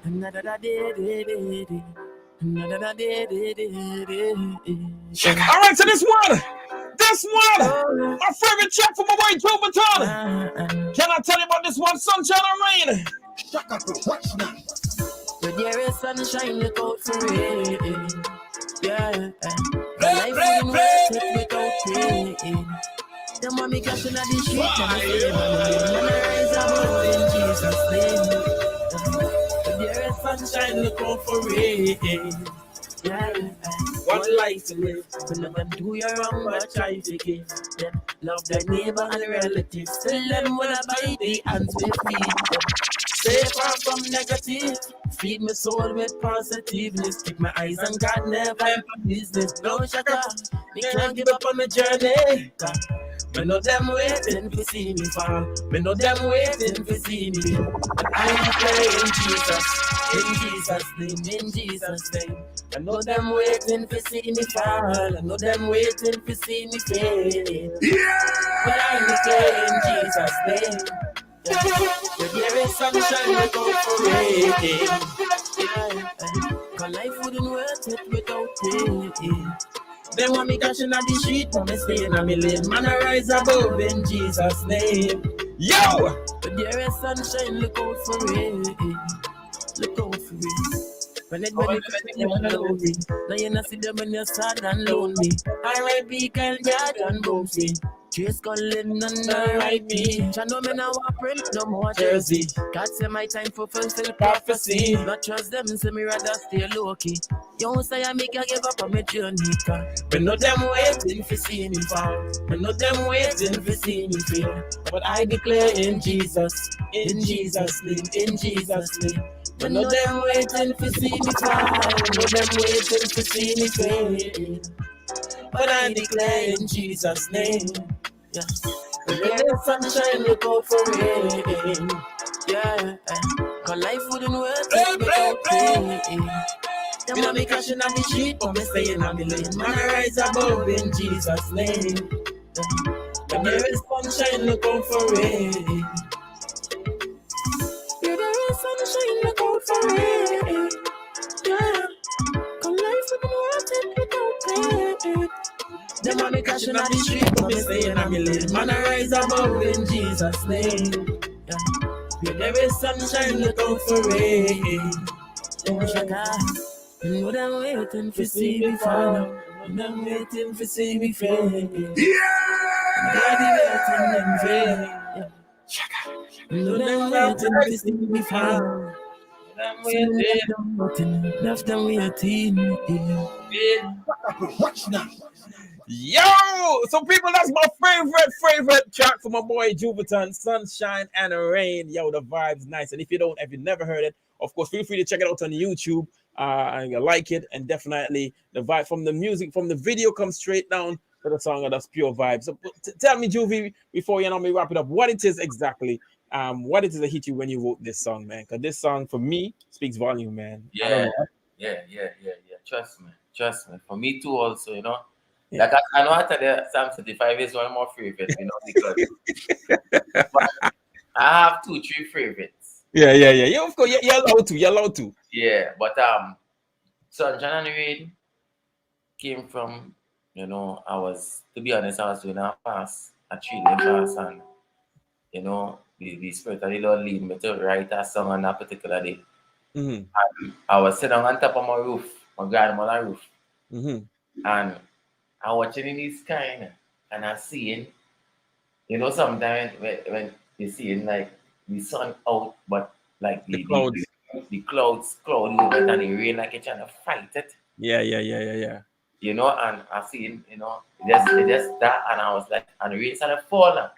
All right, so this one, my favorite track from my boy Joe Baton. Can I tell you about this one, Sunshine and Rain? When there is sunshine, look out for it. Yeah, life without pain. The mommy catching at the street, and I rise above in Jesus' name. When there is sunshine, look out for it. Yeah, one life to live. When no them do you wrong, but try to give them love their neighbor and relatives. Tell them when I buy the hands we feed them. Stay far from negative. Feed my soul with positiveness. Keep my eyes on God, never in business. No shaka, me can't give up on my journey. Me know them waiting to see me fall. Me know them waiting to see me. But I pray in Jesus' name. I know them waiting to see me fall. I know them waiting to see me fail. Yeah! But I pray in Jesus' name. When there is sunshine, we go for it. Cause life wouldn't worth it without pain. They want me cashing at the street, but me staying on me lane. Man, I rise above in Jesus' name. Yo! When there is sunshine, look out for it. Look out for it. When it lonely. Now you not see them when you're sad and lonely. R.I.P. Kyle Yard and Bumpy. Chase Colin and right me. Chano me now a print no more jersey. God say my time for fulfill prophecy. Not trust them, say me rather stay low key. You say I make I give up on my journey. But no them waiting for see me fall. But no them waiting for see me fail. But I declare in Jesus name, in Jesus' name. But no them waiting for see me fall. No them waiting for see me fail. But I declare in Jesus' name. Yeah. The sunshine look out for rain. Yeah. Cause life wouldn't work without pain. Them want me crashing on the street, but me staying on the lane. Man, I rise above in Jesus' name. Yeah. There is sunshine look out for rain. There is sunshine look out for rain. Yeah. Cause life wouldn't work without pain. Them want me crashing on the street, but me staying on the lane. Man, I rise above in Jesus' name. Yeah. There is sunshine, look out for rain. You know them waiting for see me fall. You know them waiting for see me fail. God waiting them fail. You know them waiting for see me fall. Left them waiting. Watch now. Yo, so people, that's my favorite track from my boy Juventon, Sunshine and Rain. Yo, the vibe's nice. And if you never heard it, of course, feel free to check it out on YouTube and you like it. And definitely the vibe from the music, from the video comes straight down to the song, and that's pure vibe. So tell me, Juvie, before we wrap it up, what it is exactly, what it is that hit you when you wrote this song, man? Because this song, for me, speaks volume, man. Yeah. Trust me. For me too, also, you know. Yeah. Like I know after the Psalm 35 is one of my favorites, you know, because but I have 2-3 favorites. Yeah. Of course, you're allowed to. Yeah, but Sunshine and Rain came from, you know, to be honest, I was doing a 3-day fast, and you know, the Spirit of the Lord lead me to write a song on that particular day. Mm-hmm. And I was sitting on top of my roof, my grandmother's roof, and I watching in the sky and I seeing, you know, sometimes when you seeing like the sun out, but like the clouds cloudy over it and the rain like it's trying to fight it. Yeah. You know, and I seen, you know, just that, and I was like, and the rain started falling,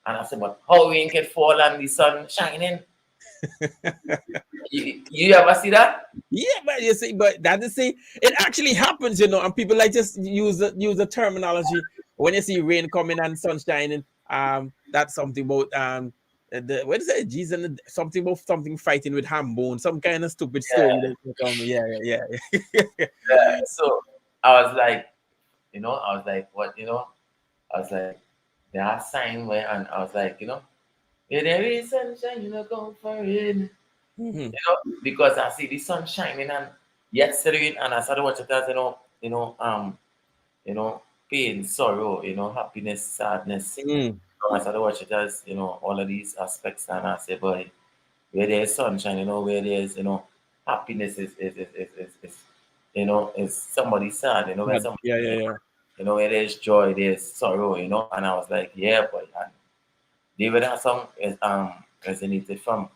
and I said, but how rain can fall and the sun shining? you ever see that? Yeah, but you see, it actually happens, you know, and people like just use the terminology when you see rain coming and sun shining. That's something about what is it? Jesus, something about something fighting with ham bone, some kind of stupid story. Yeah. So I was like, you know, what, you know, I was like, there are signs where, and I was like, you know, yeah, there is sunshine, you know, go for it. You know, because I see the sun shining, and yesterday, and I started watching that, you know, pain, sorrow, you know, happiness, sadness. I started watching it as, you know, all of these aspects, and I say, boy, where there's sunshine, you know, where there's, you know, happiness is you know, is somebody sad, you know, where somebody, you know, where there's joy, there's sorrow, you know, and I was like, yeah, boy, and David, that song is resonated from,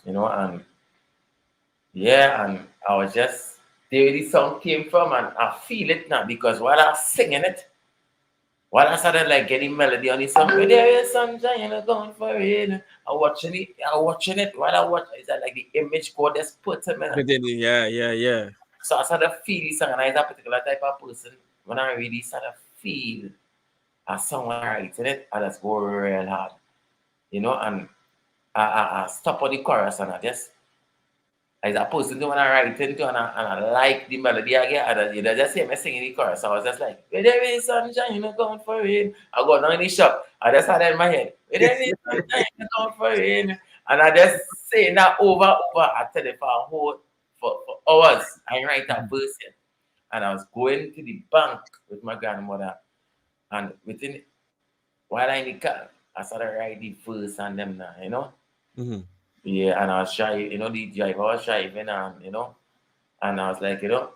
you know, and yeah, and I was just there the song came from, and I feel it now, because while I was singing it, while I started like getting melody on the song, there is sunshine, you know, going for it. I'm watching it while I watch it, like the image God just put him in. Yeah. So I started feel the song, and I'm a particular type of person. When I really started feel a song when I write it, I just go real hard. You know, and I stop on the chorus, and I just, as a person when I write into, and I like the melody again, and you know, just hear me singing the chorus. So I was just like, where there is sunshine, you know, going for it. I go down in the shop, I just had that in my head, where there is sunshine, you know, going for it. And I just saying that over. I tell it for hours. I write that verse here. And I was going to the bank with my grandmother, and while I'm in the car, I started writing the verse and them now, you know. Yeah, and I was driving, you know, the driver was driving, and you know, and I was like, you know,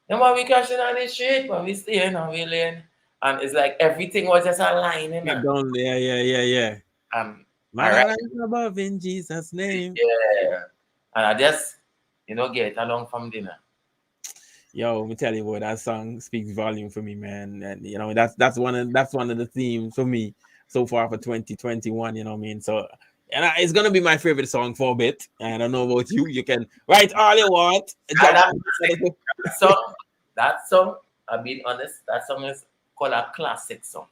then when we crashing on the street, when we staying on we lane, and it's like everything was just aligning. Yeah. Um, Man, all I right, rise above in Jesus' name. yeah, and I just get along from dinner. Yo, let me tell you what, that song speaks volume for me, man. And that's one of the themes for me so far for 2021. You know what I mean? So, it's gonna be my favorite song for a bit. And I don't know about you. You can write all you want. And that song, I'll be honest, that song is called a classic song.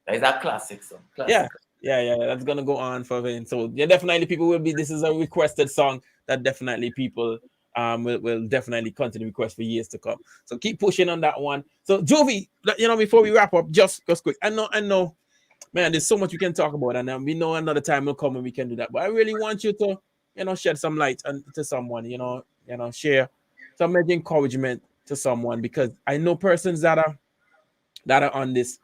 That is a classic song. Yeah, Classic. yeah. That's gonna go on for a bit. So yeah, definitely people will be. This is a requested song that definitely people will definitely continue to request for years to come. So keep pushing on that one. So Jovi, before we wrap up, just quick. I know, man. There's so much we can talk about, and we know another time will come when we can do that. But I really want you to, shed some light to someone. Share some encouragement to someone, because I know persons that are on this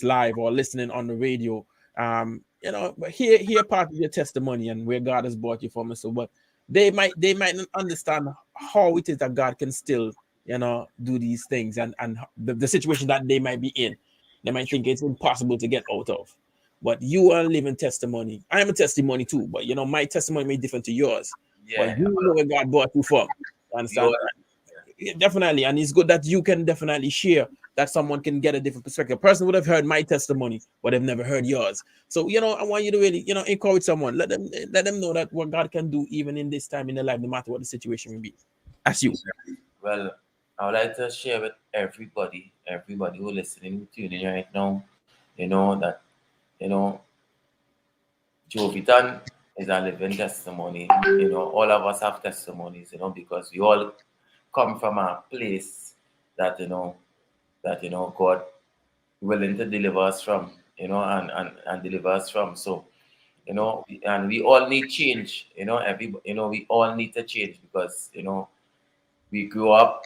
live or listening on the radio, but hear part of your testimony and where God has brought you from. So, but they might not understand how it is that God can still, do these things, and the situation that they might be in. They might think it's impossible to get out of. But you are a living testimony. I am a testimony too, but my testimony may be different to yours. Yeah. But you know where God brought you from. You understand? Yeah, definitely. And it's good that you can definitely share, that someone can get a different perspective. A person would have heard my testimony, but they've never heard yours. So, I want you to really, encourage someone. Let them know that what God can do even in this time in their life, no matter what the situation may be. That's you. Well, I would like to share with everybody who listening, tuning right now, that, Jovitan is a living testimony. All of us have testimonies, because we all come from a place that, God willing to deliver us from, and deliver us from. So, and we all need change, we all need to change, because, we grew up,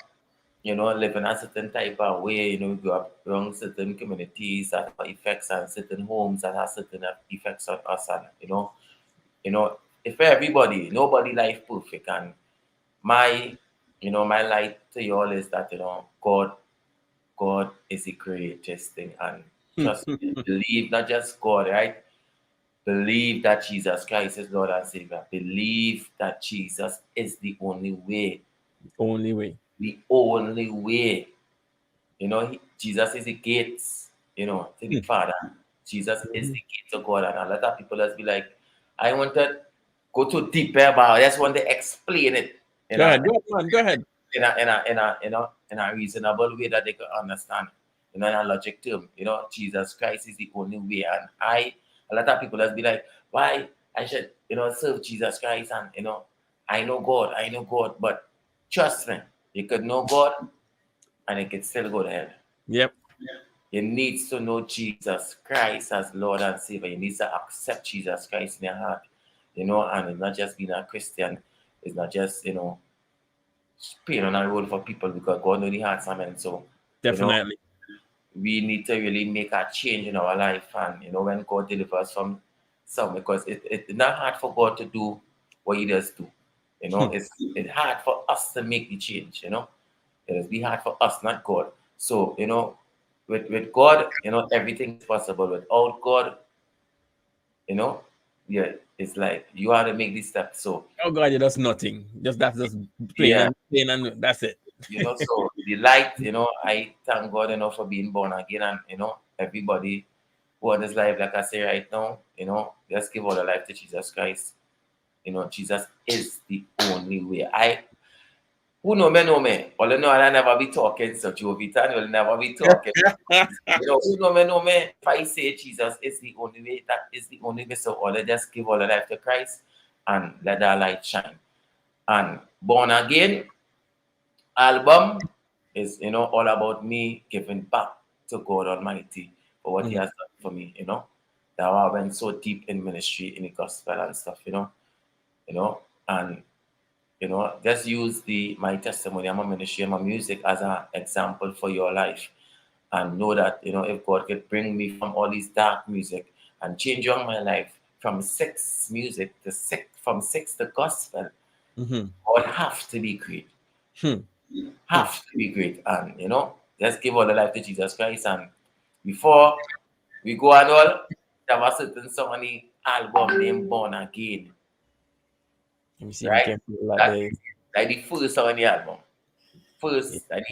living a certain type of way, we grew up around certain communities that have effects, and certain homes that have certain effects on us, and, if everybody, nobody life perfect, and my light to you all is that, God is the greatest thing, and trust me, believe, not just God, right? Believe that Jesus Christ is Lord and Savior. Believe that Jesus is the only way. Only way. The only way. Jesus is the gates, to the Father. Jesus is the gate to God. And a lot of people just be like, I want to go too deep here, but I just want to explain it. Go ahead. In a reasonable way that they can understand. In a logic term. Jesus Christ is the only way. And a lot of people just be like, why I should, serve Jesus Christ, and I know God, but trust me, you could know God and you could still go to hell. Yep. You need to know Jesus Christ as Lord and Savior. You need to accept Jesus Christ in your heart, and it's not just being a Christian. It's not just, playing on a role for people, because God knows the hearts of men. So definitely, we need to really make a change in our life, and when God delivers from some, because it's not hard for God to do what He does do. It's hard for us to make the change. It'll be hard for us, not God. So with God, everything is possible. Without God, yeah, it's like you have to make this step. So God, that's nothing. That's just plain and that's it. So the light, I thank God, for being born again, and everybody who on this life, like I say right now, just give all the life to Jesus Christ. Jesus is the only way. Who know me? All you know, I'll never be talking, so Jovitan will never be talking. Who know me? If I say Jesus is the only way, that is the only way. So all I just give all the life to Christ and let that light shine. And Born Again album is, all about me giving back to God Almighty for what He has done for me, That I went so deep in ministry, in the gospel and stuff, and just use my testimony and my ministry and my music as an example for your life, and know that if God could bring me from all these dark music and change on my life from sex music from sex to gospel, God have to be great. Have to be great. And just give all the life to Jesus Christ. And before we go on all, there was a certain song on the album named Born Again. Let me see right? if I can pull that there. Like the first song on the album. First, like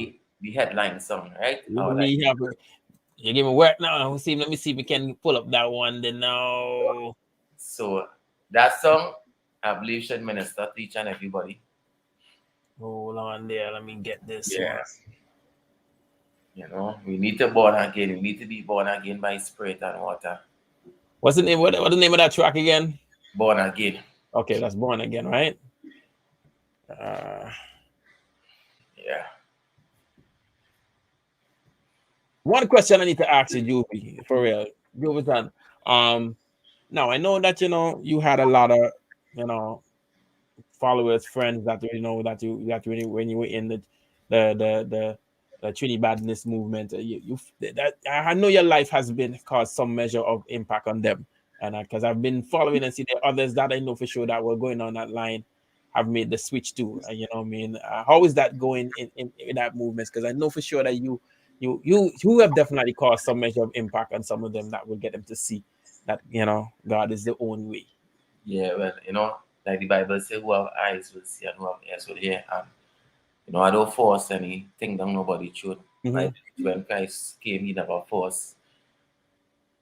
the headline song, right? Let me have it. You give me work now. Let me see if we can pull up that one then now. So that song, I believe, should minister to each and everybody. Hold on there. Let me get this. Yes. You know, we need to born again. We need to be born again by spirit and water. What's the name? What's the name of that track again? Born Again. Okay, that's Born Again, right? Yeah. One question I need to ask you, Juvie, for real, Juvitan. Now I know that you had a lot of followers, friends that that when you were in the Trinity Badness movement. I know your life has been caused some measure of impact on them, and because I've been following and see the others that I know for sure that were going on that line have made the switch too. You know what I mean? How is that going in that movement? Because I know for sure that you have definitely caused some measure of impact on some of them that will get them to see that God is the only way. Yeah, well, like the Bible says, who have eyes will see and who have ears will hear. And I don't force anything down nobody should. Like when Christ came, he never forced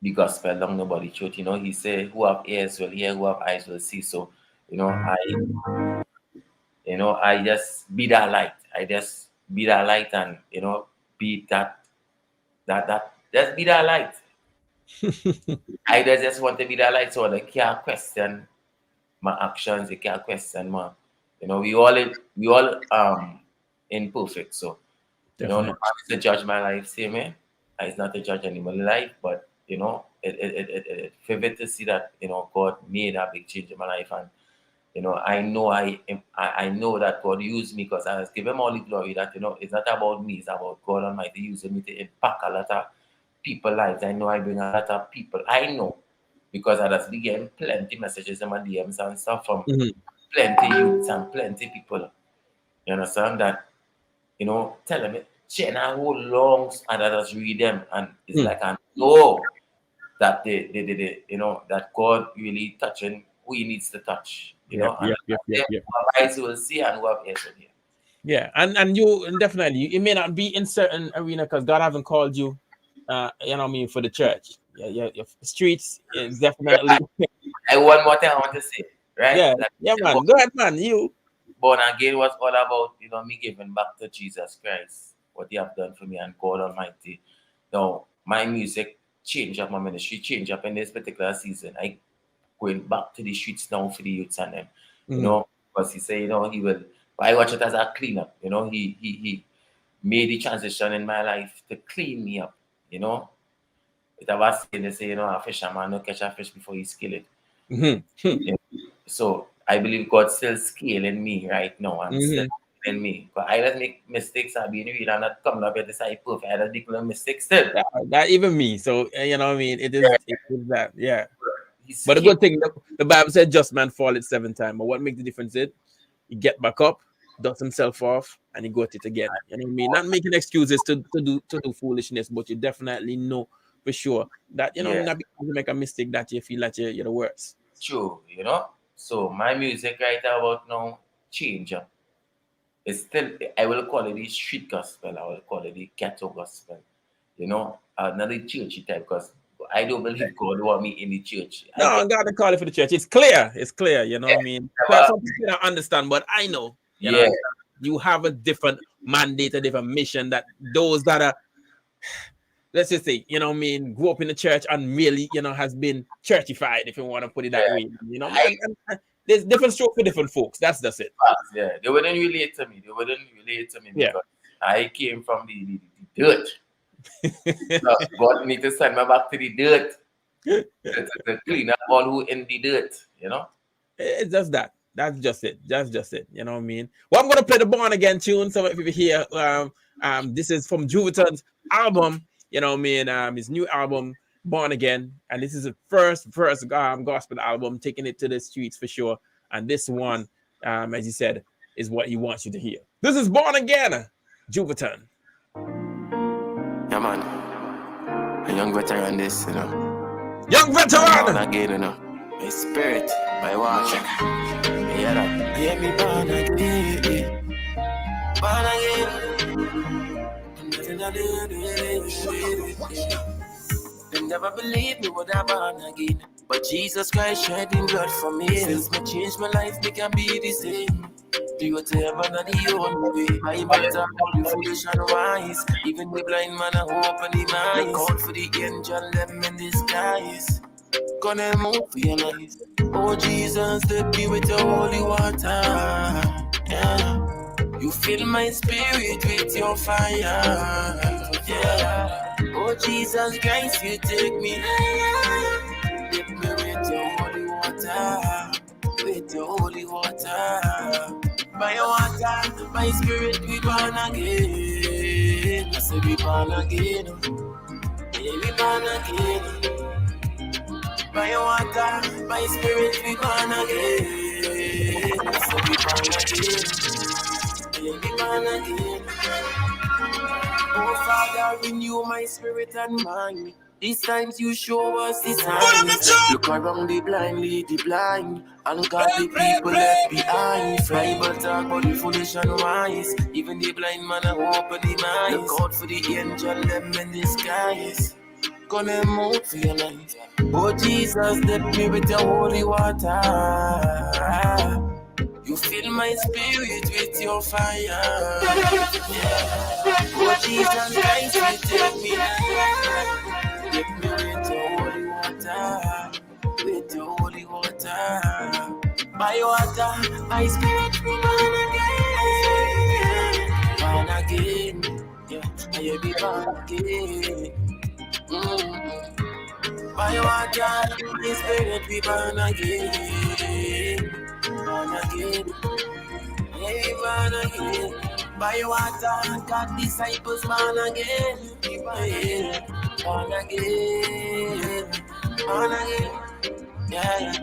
the gospel down nobody should. He said, who have ears will hear, who have eyes will see. So, I just be that light. I just be that light and be that just be that light. I just want to be that light, so they can't question my actions, they can't question my we all imperfect. So not to judge my life, say man. It's not to judge anybody's life, but it vivid to see that God made a big change in my life. And I know that God used me because I give him all the glory. That it's not about me, it's about God Almighty using me to impact a lot of people's lives. I know I bring a lot of people. I know because I just began plenty messages in my DMs and stuff from plenty youths and plenty people. You understand that? Tell them it. Share a whole long and I just read them, and it's like I know that they that God really touching who he needs to touch. Who have eyes will see and who have ears will hear. Yeah, and you definitely it may not be in certain arena because God haven't called you, for the church. Yeah, your streets is definitely. One more thing I want to say, right? Man. Go ahead, man. You Born Again was all about me giving back to Jesus Christ, what he have done for me and God Almighty. Now my music change up, my ministry change up in this particular season. I going back to the streets now for the youths and them. Because he say, he will. I watch it as a cleanup. He made the transition in my life to clean me up. It was saying, they say, a fisherman no catch a fish before he skill it. So I believe God's still scaling me right now and still scaling me. But I just make mistakes. I've been real and not coming up with this perfect. I just make little mistakes still. That even me. So it is that, yeah. But the good thing, the Bible said, "Just man fall it 7 times." But what makes the difference is he get back up, dust himself off, and he go at it again. You know what I mean? Not making excuses to do foolishness, but you definitely know for sure that not because you make a mistake that you feel like you're the worst. True, So my music right about now change. It's still, I will call it the street gospel. I will call it the ghetto gospel. Not the churchy type, because I don't believe God want me in the church. No, God to call it for the church. It's clear. What I mean? Some people don't understand, but I know. You have a different mandate, a different mission that those that are, let's just say, grew up in the church and really, has been churchified, if you want to put it that way. And there's different stroke for different folks. That's it. Yeah, they wouldn't relate to me. Because I came from the dirt. So God need to send me back to the dirt to clean up all who in the dirt. It's just that. That's just it. Just it. You know what I mean? Well, I'm gonna play the Born Again tune. So if you hear, this is from Juvitan's album. You know what I mean? His new album, Born Again, and this is the first gospel album, taking it to the streets for sure. And this one, as he said, is what he wants you to hear. This is Born Again, Juvitan. Yeah, man. A young veteran, this, you know. Young veteran. Born again, you know. My spirit, my water. Yeah, that. Yeah, me born again. Born again. They never believed me would have born again. But Jesus Christ shed in blood for me. Since me changed my life, me can be the same. Do you ever not the only way? My Bible are only foolish and wise. Even the blind man are open the mind. Look out for the angel, them in disguise. Gonna move for your life. Oh Jesus, let me with your holy water. Yeah. You fill my spirit with your fire. Yeah. Oh Jesus Christ, you take me higher. Dip me with your holy water. With your holy water. By your water, my spirit we born again. I say we born again. Yeah, we born again. By your water, my spirit we born again. I say we born again. Yeah, we born again. Oh Father, renew my spirit and mind. These times you show us the signs. Look around the blind, lead the blind. Ungodly people left behind. Fly but talk about the foolish and wise. Even the blind man are open the minds. Look out for the angel, them in disguise. Gonna move for your life. Oh Jesus, let me with your holy water. You fill my spirit with your fire. Yeah. Oh Jesus Christ, you take me higher. Get me with your holy water. With your holy water. By water, my spirit be born again. Born again. Yeah, I be born again. By water, my spirit be born again. Born again. Yeah, born again. By water, God disciples born again. Yeah, born again. Born again. Yeah.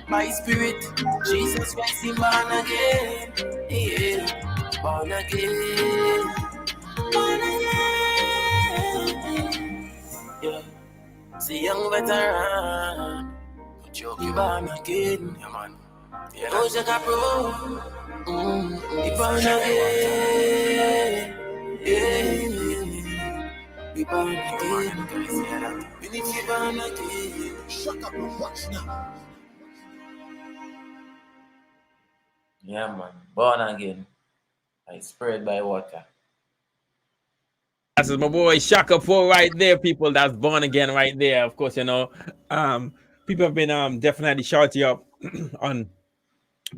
By spirit, Jesus Christ is born again. Yeah, born again. Born again. Yeah. See young veteran, but you be born again, yeah man. Yeah, oh Jack Pro, be born again, yeah. Be born again, guys, yeah that. We need to be born again. Shut up, watch now. Yeah, man. Born again. I spread by water. That's my boy Shaka Pro right there, people. That's born again right there. Of course, you know, people have been definitely shouting you up on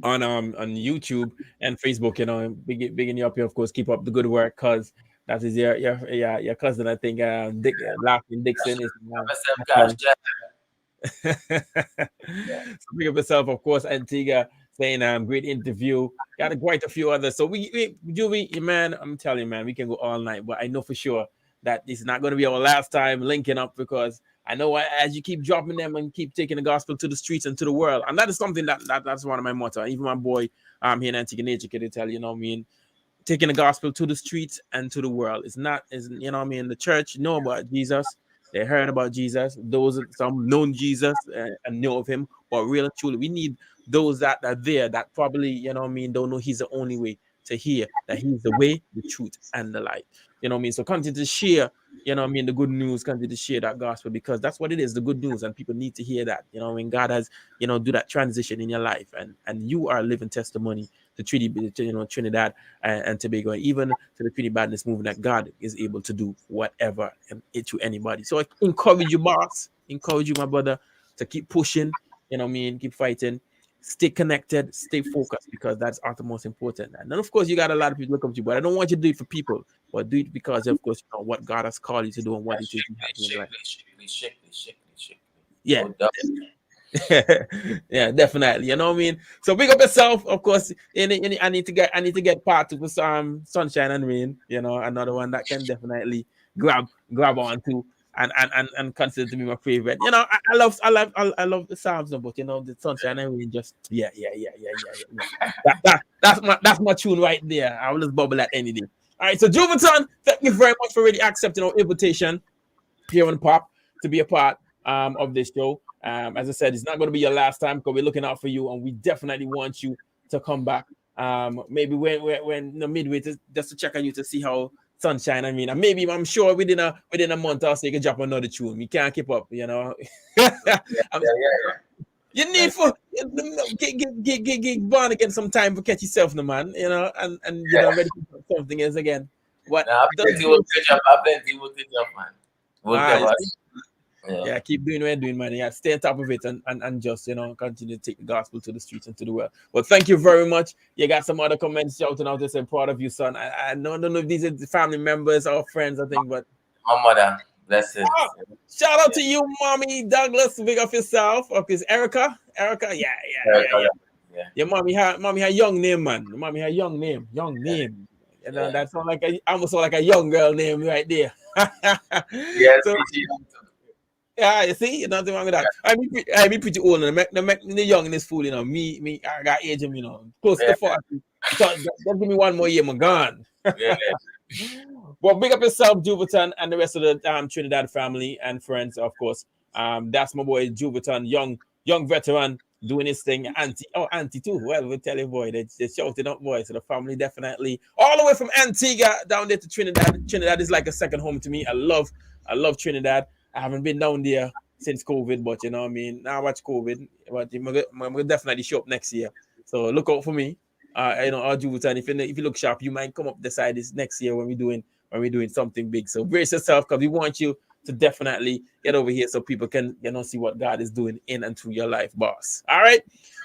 YouTube and Facebook, you know, bigging you up here. Of course, keep up the good work, cause that is your cousin. I think Dick Laughing Dixon is. So big up yourself, of course, Antigua saying great interview. Got quite a few others. So we man, I'm telling you, man, we can go all night, but I know for sure that this is not going to be our last time linking up, because I know as you keep dropping them and keep taking the gospel to the streets and to the world, and that is something that's one of my motto. Even my boy here in Antigua Nature can tell you, know what I mean, taking the gospel to the streets and to the world. It's not, you know what I mean, the church know about Jesus. They heard about Jesus. Some known Jesus and know of him, but really truly, we need those that are there that probably, you know what I mean, don't know he's the only way, to hear that he's the way, the truth, and the light. You know what I mean? So continue to share, you know what I mean, the good news, continue to share that gospel, because that's what it is, the good news, and people need to hear that. You know what I mean? God has, you know, do that transition in your life, and you are a living testimony to Trinidad and Tobago, and even to the Trinidadness movement, that God is able to do whatever to anybody. So I encourage you, boss, encourage you, my brother, to keep pushing, you know what I mean, keep fighting. Stay connected, stay focused, because that's the most important. And then, of course, you got a lot of people look up to you, but I don't want you to do it for people, but do it because, of course, you know what God has called you to do and what it is you have in life. Yeah. Yeah, definitely. You know what I mean? So big up yourself, of course. I need to get part two with some Sunshine and Rain. You know, another one that can definitely grab onto. And consider to be my favorite. You know, I love the Psalms, but you know, the Sunshine and Rain just that's my tune right there. I will just bubble at any day. All right, so Juventon, thank you very much for really accepting our invitation here on Pop to be a part of this show. As I said, it's not going to be your last time because we're looking out for you, and we definitely want you to come back. Maybe when the midway just to check on you to see how Sunshine. I mean, and maybe I'm sure within a month or so you can drop another tune. You can't keep up, you know. You need for get born again some time to catch yourself, no man. You know, and you know ready for something else again. What? Nah, plenty will catch up, man. Yeah, keep doing what you're doing, man. Yeah, stay on top of it and just, you know, continue to take the gospel to the streets and to the world. Well, thank you very much. You got some other comments shouting out this and proud of you, son. I don't know if these are the family members or friends, I think, but my mother, blessings. Shout out to you, Mommy Douglas. Big up yourself. Up is Erica. Yeah. Your mommy had young name, man. Mommy had young name. You know, that sound like almost like a young girl name right there. Yes, so, yeah, you see, nothing wrong with that. I be pretty old and the young in this fool, you know. Me, I got age, you know, close to 40. So just give me one more year, I'm gone. Well, big up yourself, Juventon, and the rest of the Trinidad family and friends, of course. That's my boy Juventon, young veteran doing his thing. Auntie too. Well, we'll tell you, boy, they shouting up, boy. So the family definitely all the way from Antigua down there to Trinidad. Trinidad is like a second home to me. I love Trinidad. I haven't been down there since COVID, but you know what I mean. Now I watch COVID, but I'm gonna definitely show up next year. So look out for me. You know, our Juventon, if you look sharp, you might come up the side this next year when we're doing something big. So brace yourself because we want you to definitely get over here so people can, you know, see what God is doing in and through your life, boss. All right.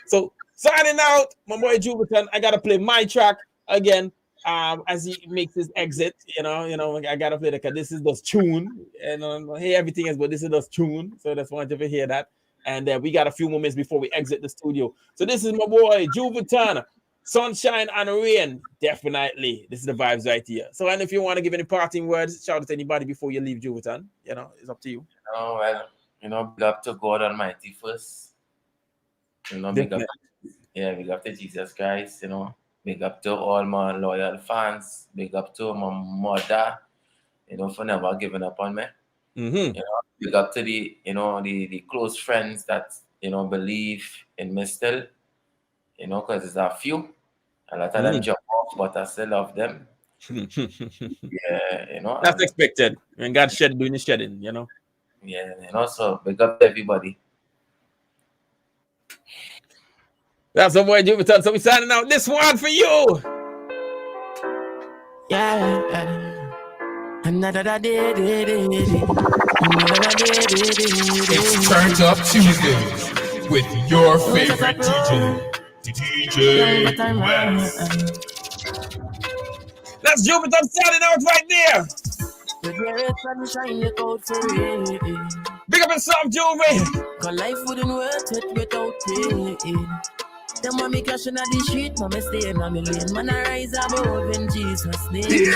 So signing out, my boy Juventon. I gotta play my track again. As he makes his exit, you know, I gotta play this is the tune, and hey, everything is, but this is the tune. So that's why you hear that. And we got a few moments before we exit the studio. So this is my boy Juventon, Sunshine and Rain. Definitely, this is the vibes right here. So, and if you want to give any parting words, shout out to anybody before you leave, Juventon. You know, it's up to you. Oh well, you know, big up to God Almighty first. You know, big up to Jesus Christ. You know. Big up to all my loyal fans. Big up to my mother, you know, for never giving up on me. Mm-hmm. You know, big up to the close friends that, you know, believe in me still. You know, because there's a few. A lot of them jump off, but I still love them. Yeah, you know. That's expected. When God doing his shedding, you know. Yeah, you know, so big up to everybody. That's the boy Juventon. So we're signing out this one for you. Yeah. It's Turned Up Tuesdays with your favorite DJ West. That's Juventon signing out right there. Big up yourself, Juve. Cause life wouldn't worth it without pain. Them want me crashing at the street, but me staying on me lane. Man, I rise above in Jesus' name. Hey,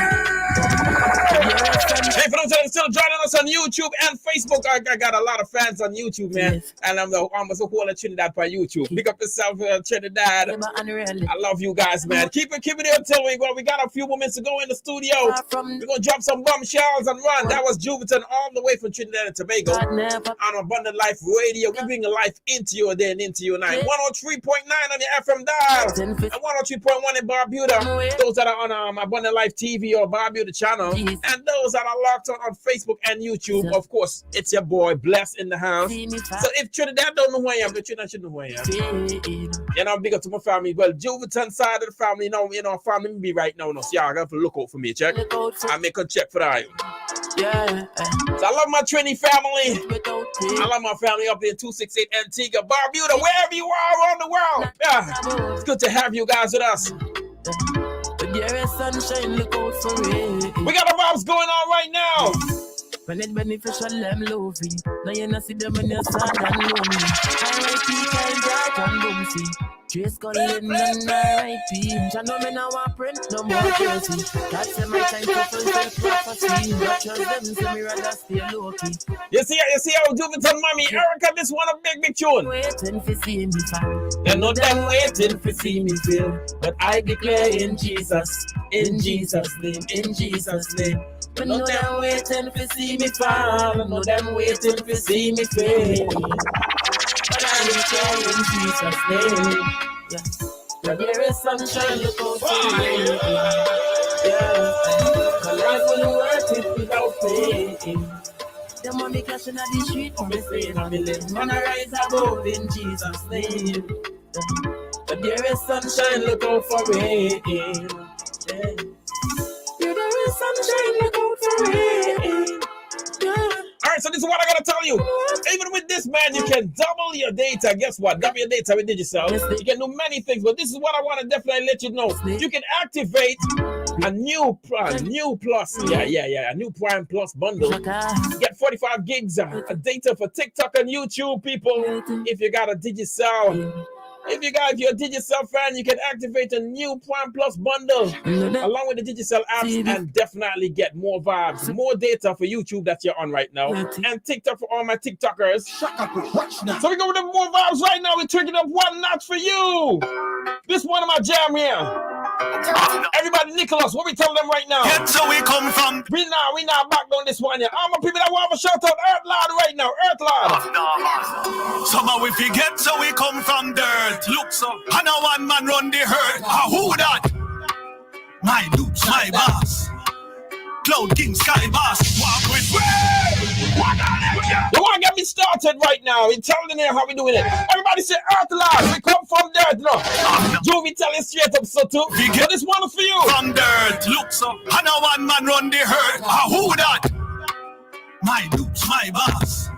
for those that are still joining us on YouTube and Facebook, I got a lot of fans on YouTube, man. Yes. And I'm almost a whole of Trinidad by YouTube. Pick up yourself, Trinidad. I love you guys, man. Keep it there until we got a few moments to go in the studio. We're gonna drop some bombshells and run. That was Juventon all the way from Trinidad and Tobago on Abundant Life Radio. We bring life into your day and into your night. 103.9 on the FM dial and 103.1 in Barbuda. Those that are on Abundant Life TV or Barbuda channel, and those that are locked on Facebook and YouTube. Of course, it's your boy Bless in the house. So if Trinidad don't know who I am, but Trinidad should know who I am. You know, big up to my family. Well, Juventon side of the family, you know, family be right now. So y'all got to look out for me, check. I make a check for that. Yeah. So I love my Trini family. I love my family up there in 268 Antigua, Barbuda, wherever you are around the world. Yeah. It's good to have you guys with us. There is sunshine, look out for it. We got the vibes going on right now. When it beneficial, them love it. Now you not see them when you're sad and lonely. I like people and dark and bumpy. Trace Cullen and R.I.P. Jah know me now a print no more jersey. God say my time to fulfill prophecy. Watch us them say me rather stay low key. You see how Juvenile mommy Erica, this one a big tune. Waiting for see me fall. They know them waiting for see me fail, but I declare in Jesus name, in Jesus name. They know them waiting for see me fall. They know them waiting for see me fail, but I declare in Jesus name. Yes, but there is sunshine look out for me. Yeah, but life wouldn't worth it without pain. The money crashing at the street, I'm saying I'm living. Man, I rise above in Jesus' name. But there is sunshine, look out for rain. Yeah. There is sunshine, look out for rain. Yeah. Alright, so this is what I gotta tell you. Even with this, man, you can double your data. Guess what? Double your data with Digicel. You can do many things, but this is what I want to definitely let you know. You can activate a new plus, a new Prime Plus bundle. Get 45 gigs of data for TikTok and YouTube, people. If you got a Digicel. If you're a Digicel fan, you can activate a new Prime Plus bundle along with the Digicel apps and definitely get more vibes, more data for YouTube that you're on right now, and TikTok for all my TikTokers. So we go with the more vibes right now. We're turning up one notch for you. This one of my jam here. Everybody, Nicholas, what we tell them right now? Get so we come from. We now back on this one here. All my people that want to shout out Earth Lord right now. Earth Lord. Somehow we forget so we come from dirt. Look so, and a one man run the herd. Who that? My dudes, my boss. Cloud King, Sky Boss. Walk with me. You want to get me started right now? We tell them how we doing it. Everybody say Earth Lord. We come from dirt, no. Jovi tell you straight up so too. But this one for you. From dirt, look so, and a one man run the herd. Who that? My dudes, my boss.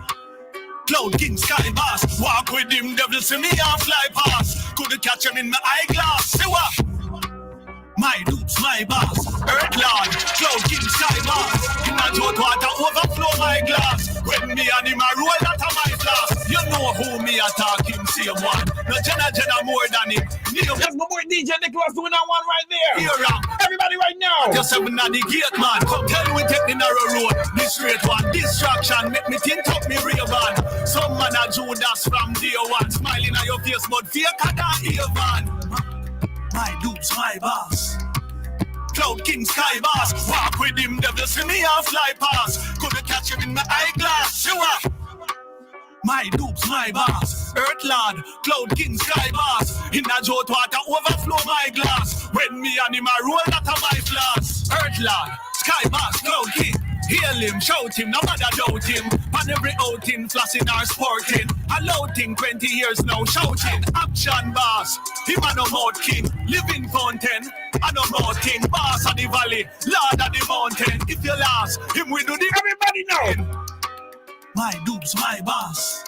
Cloud King, Sky Boss. Walk with him, devil see me and fly past. Couldn't catch him in my eyeglass. See what? My dudes, my boss. Earth Lord, Cloud King, Sky Boss. In a jolt water overflow my glass. When me and him a roll out of my glass. You know who me attack him, same one. No Jenna more than him. That's my boy DJ Nicholas doing that one right there. Here, everybody right now. Just seven at the gate, man. Come tell we take the narrow road. This straight one, distraction. Make me think up me real man. Some man a Judas from day one. Smiling at your face, but fake at that ear man. My dudes, my boss. Cloud King, Sky Boss. Walk with him, devil see me and fly past. Couldn't catch him in my eyeglass. Sure. My dupes, my boss. Earth Lord, Cloud King, Sky Boss. In a jolt water overflow my glass. When me and him a roll that of my flask. Earth Lord, Sky Boss, Cloud King. Hail him, shout him, no matter doubt him. On every outing, flossing or sporting. A loud thing, 20 years now, shouting. Action boss, him a no mouth king. Living fountain, a no mouth king. Boss of the valley, Lord of the mountain. If you last, him we do the everybody know. My dupes, my boss.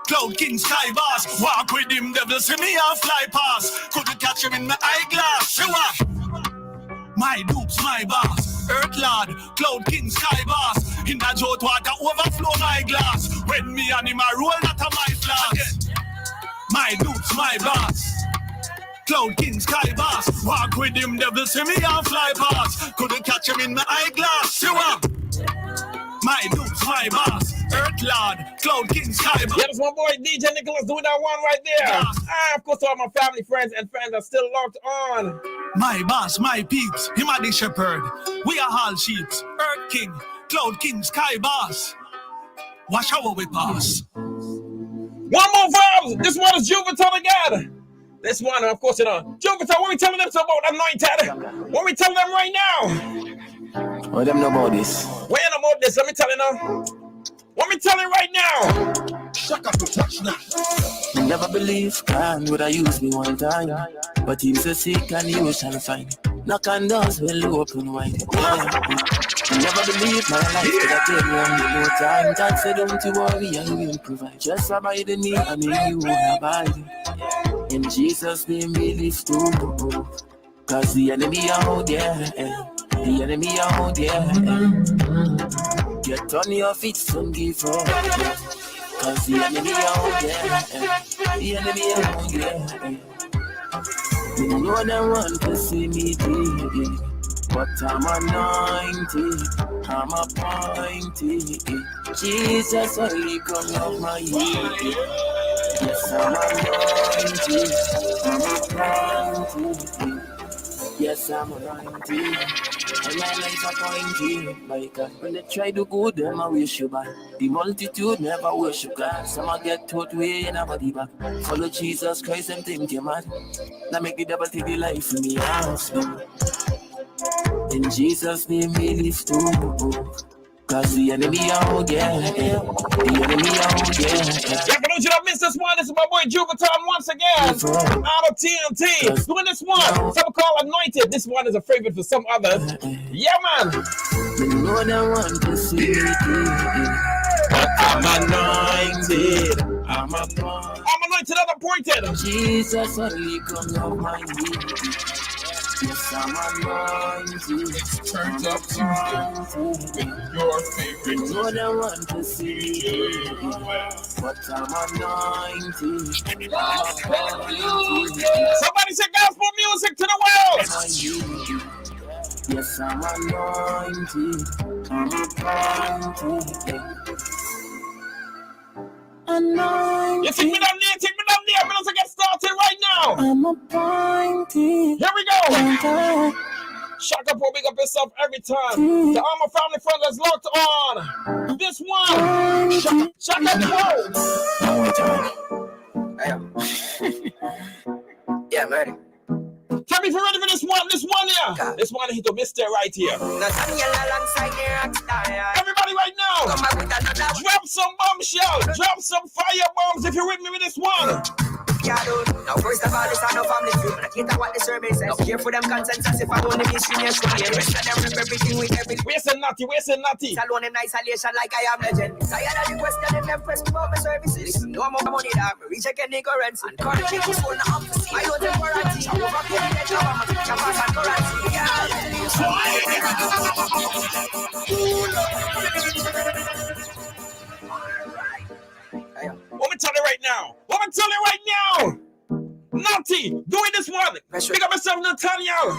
Cloud King, Sky Boss. Walk with him, devil see me and fly past. Couldn't catch him in my eyeglass. Sure. My dupes, my boss. Earth Lord, Cloud King, Sky Boss. In the jolt water overflow my glass. When me and him a roll that of my flask. My dupes, my boss. Cloud King, Sky Boss. Walk with him, devil see me and fly past. Couldn't catch him in my eyeglass. Sure. My dupes, my boss. Earth Lord, Cloud King, Sky Boss. Yeah, that's my boy DJ Nicholas doing that one right there. Of course, all my family, friends, and fans are still locked on. My boss, my peeps, him a the shepherd. We are all sheeps. Earth King, Cloud King, Sky Boss. Watch how we pass. One more vibes. This one is Juvenile again. This one, of course, Juvenile. What we telling them about Anointed? What we telling them right now? What them know about this? What you know about this? Let me tell you now. What me tell you right now? Shut up and watch now. Never believe God would have used me one time, but he was sick and you shall find. Knock on doors will open wide. Never believe my life could have taken one more time. God said don't you worry, I will provide. Just abide in me, I mean you will abide. In Jesus' name we live to. Cause the enemy out there. The enemy out there. Get on your feet, don't give up. Cause the enemy out there. The enemy out there. You know they want to see me dead, but I'm anointed, I'm appointed. Jesus only come out my head. Yes, I'm anointed, I'm appointed. Yes, I'm anointed, and my life appointed by God. When they try to go, them I wish you back. The multitude never worship God. Some I get taught way and nobody back. Follow Jesus Christ and think you're mad. Now make the devil take the life from me house. In Jesus' name we live too. Cause the enemy out there. The enemy out there. Yeah, for those you don't miss this one, this is my boy Juvenile once again. Out of TNT. Doing this one. Some call Anointed. This one is a favorite for some others. Yeah, man. You know they want to see me dead. I'm anointed. I'm anointed and appointed. Jesus only come out my head. Yes, I'm anointed. Turns up Tuesday with your favorite. You know they want to see me dead, but I'm anointed. Somebody say gospel music to the world. Yes, I'm anointed. I'm appointed. Anointed. You take me down there, I'm going to get started right now. I'm appointed. Here we go. Shaka Pro, big up yourself every time. To all my family friends that's locked on. This one. Shaka Pro. Yeah, man. Tell me if you're ready for this one. Yeah. This one hit a mystery right here. Everybody right now. Drop some bombshell. Drop some fire bombs if you're with me with this one. Now first of all, it's no family feud, but I cater what the survey says. Now care for them consensus if I want to be seniors. The rest of them rip everything with everything. Where's the naughty? Alone in isolation like I am legend. Tired of the question them press me about my services. No more money that me recheck any currency. And currency is full of opposite. I don't take warranty. I over pay the job, I'm a future pass and currency. Let me tell you right now. Naughty, doing this one. Pick up yourself, Nathaniel.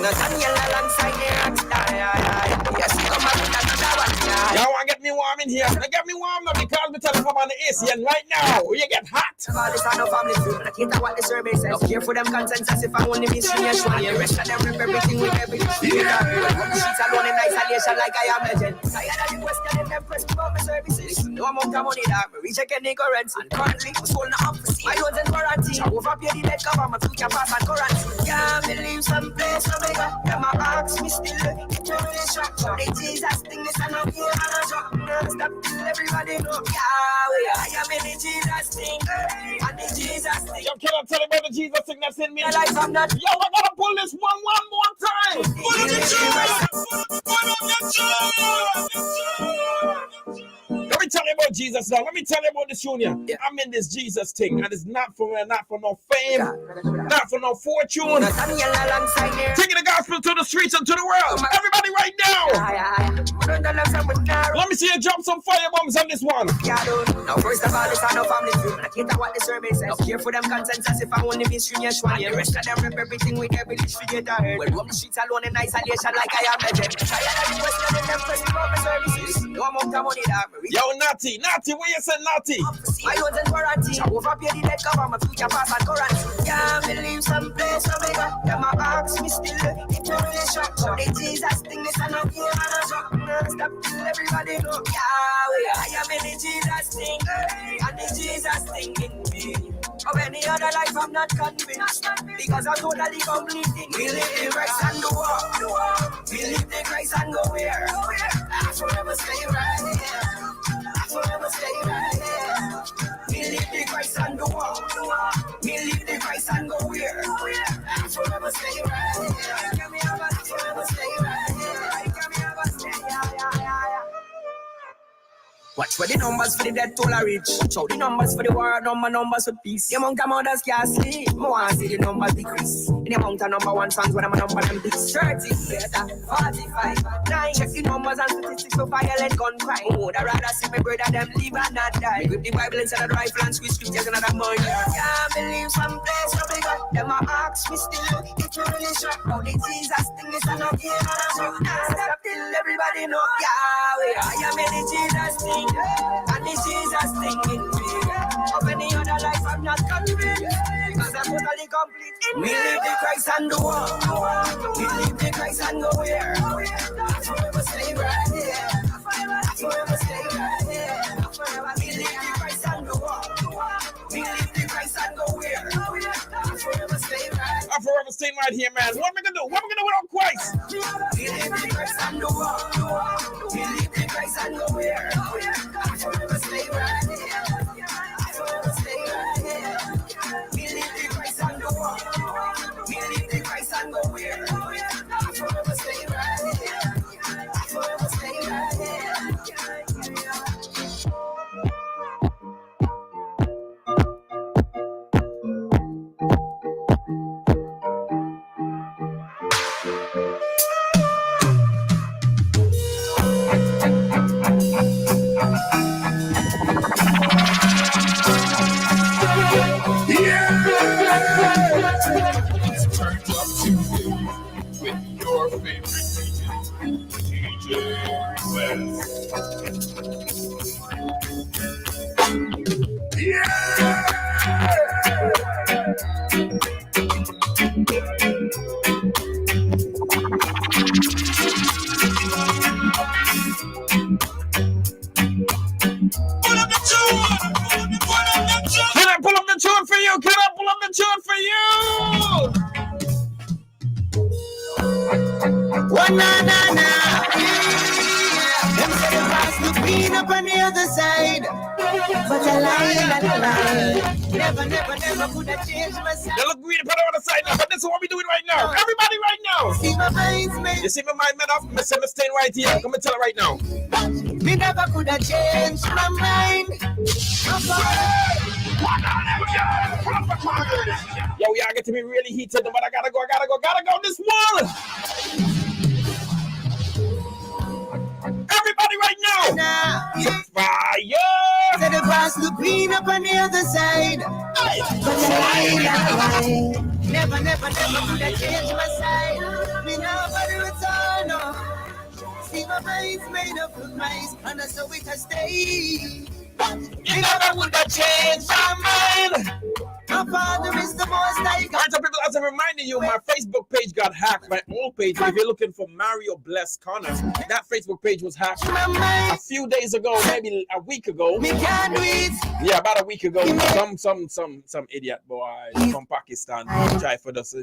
Nathaniel alongside the rockstar. Yes, come on, another one. Y'all want to get me warm in here? Get me warm now because me tell you I'm on the AC and right now you get hot. All this no family food, but I cater what the survey says. Care for them consensus if I only be serious. The rest of them rip everything with everything. Sheets alone in isolation like I am legend. Tired of the question them press me about my services. No amount of money that me recheck any currency. And currently, I'm sold now opposite. I don't take warranty. I overpay the debt cover my future pass and currency. Can't believe some place so big. Them a ask me still. It's really shock. The Jesus thing is an up here and a drop. Non-stop till everybody know. Yahweh, I am in the Jesus thing. And the Jesus thing. Yo, can I tell you about the Jesus thing that's in me? Life I'm not. Yo, I gotta pull this one more time. Put on the Let me tell you about Jesus now. Let me tell you about this union. Yeah. I'm in this Jesus thing, and it's not for no fame, not for no fortune. Taking the gospel to the streets and to the world. Everybody right now. Let me see you drop some fire bombs on this one. Now first of all, it's no family food, but I cater what the survey says. Now care for them consensus if I only be strenuous one. The rest of them rip everything with every little figure to her. Well, roam the streets alone in isolation like I am legend. Tired of the question in them press me about my services. No amount of money that me. Yo, Natty, where you say Natty? I don't take warranty. I overpay the debt cover my future pass and currency. Can't believe some place so big. Them a ask me still. It's really shock. The Jesus thing is an up here and a drop. Non-stop till everybody know. Yahweh, I am in the Jesus thing. And the Jesus thing in me. Of any other life I'm not convinced. Because I'm totally completely. We live the Christ and the war. We live the Christ and go where? I forever stay right here. I forever stay right here. We live the Christ and the war. We live the Christ and go where? I forever stay right here. Can we have a forever stay right here? Can we have a stay? Watch for the numbers for the dead toll are rich. Show the numbers for the war, numbers for peace. The amount of mothers can't sleep. I want to see the numbers decrease. The amount of number one sons when I'm a number them big. 30, 45, 9. Check the numbers and statistics for violent gun crime. Oh, I'd rather see my brother them live and not die. Grip the Bible inside of the rifle and switch scriptures another month. Can't believe some place so big. Them a ask me still. If you really sure how the Jesus thing is a no game and a so. Stop till everybody know. Yahweh, I am in the Jesus thing. And this is a thing in me. Of any other life I'm not convinced. Because I'm totally complete in me. We live the Christ and the war. We live the Christ and go where. That's forever stay right here. That's forever stay right here. We live the Christ and the war. We live the Christ and go where. That's forever stay right. I'm forever staying right here, man. What am I gonna do? What am I gonna do without Christ? We live the Christ and the war. We live the Christ and go where. Forever stay right here. Forever stay right here. We live the Christ and the war. We live the Christ and go where. Forever stay right here. Forever stay right here. It's Turned Up Tuesday with your favorite DJ West. Can I pull up the tune for you? Can I pull up the tune for you? One na na na. Them say the grass look green up on the other side, but I lie. Never could have changed my side. They look green on the other side now, but this is what we doing right now. Everybody right now. See my mind's made. You see my mind made up? I'm staying right here. Come and tell her right now. Me never could have changed my mind. Yo, y'all get to be really heated, but I gotta go this one. Everybody right now. Fire. Say the grass look green up on the other side, but I lie. Never could have changed my side. Me nobody return. No. See my mind's made up of mice, and that's how it has stayed. You never would have changed my mind. My father is the most I got. Alright, so people, as I'm reminding you, my Facebook page got hacked. My old page, if you're looking for Mario Bless Connor, that Facebook page was hacked a few days ago, maybe a week ago. Me can't do it. Yeah, about a week ago. Some idiot boy from Pakistan try for this,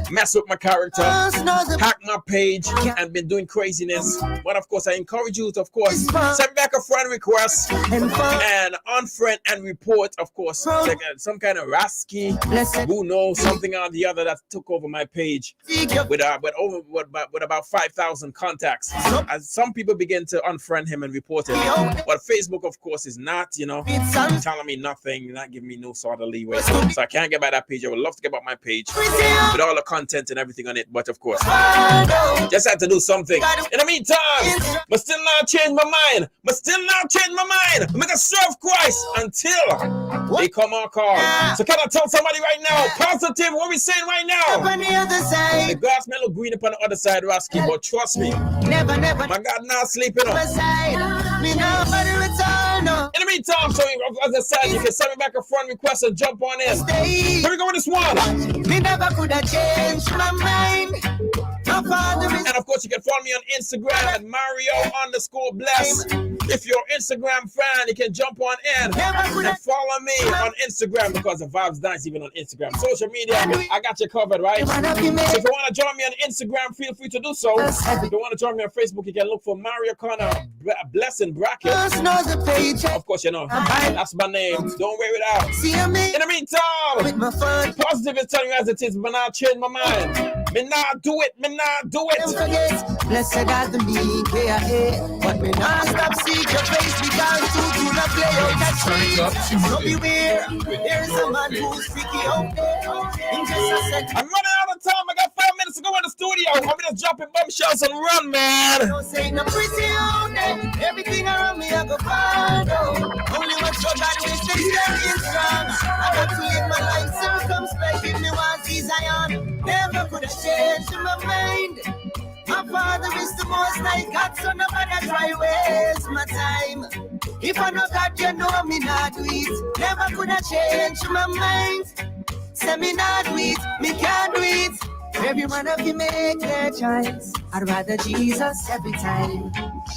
mess with my character, hack my page, and been doing craziness. But of course, I encourage you to, of course, send back a friend request and unfriend and report, of course, like some kind of rasky who knows something or the other that took over my page with about 5,000 contacts. As some people begin to unfriend him and report him, but Facebook, of course, is not, telling me nothing, not giving me no sort of leeway. So I can't get by that page. I would love to get back my page with all the content and everything on it, but of course, just had to do something. In the meantime, but still not change my mind. I'm gonna serve Christ until they come on call. So can I tell somebody right now, positive, what we saying right now? On the other side, the grass may look green up on the other side, Rasky, but trust me, never my God, not sleeping on. Me nobody return. In the meantime, so as I said, you can send me back a friend request and jump on in. Here we go with this one. Me never could have changed my mind. And of course, you can follow me on Instagram at Mario_Bless. If you're an Instagram fan, you can jump on in and follow me on Instagram because the vibe's nice even on Instagram. Social media, I got you covered, right? So if you want to join me on Instagram, feel free to do so. If you want to join me on Facebook, you can look for Mario Connor Blessing Bracket. Of course, that's my name. Don't wear it out. In the meantime, positive is telling you as it is, but I'll change my mind. Me not do it. Me not do Don't it. forget, blessed are the meek, but we not stop seek your face because to do not play out that street. So beware, there is a man who's freaky out there. In just a second, I'm running out of time. I got 5 minutes to go in the studio. I'm just dropping bombshells and run, man. don't say no pretty out there. Everything around me I go follow. Only one so bad we stay steady and strong. I got to live my life circumspect. If me want see Zion, never could have changed my mind. My father is the most I got, so nobody try waste my time. If I know God, you know me not do it. Never could have changed my mind. Say me not do it, me can't do it. Every one of you make their choice. I'd rather Jesus every time.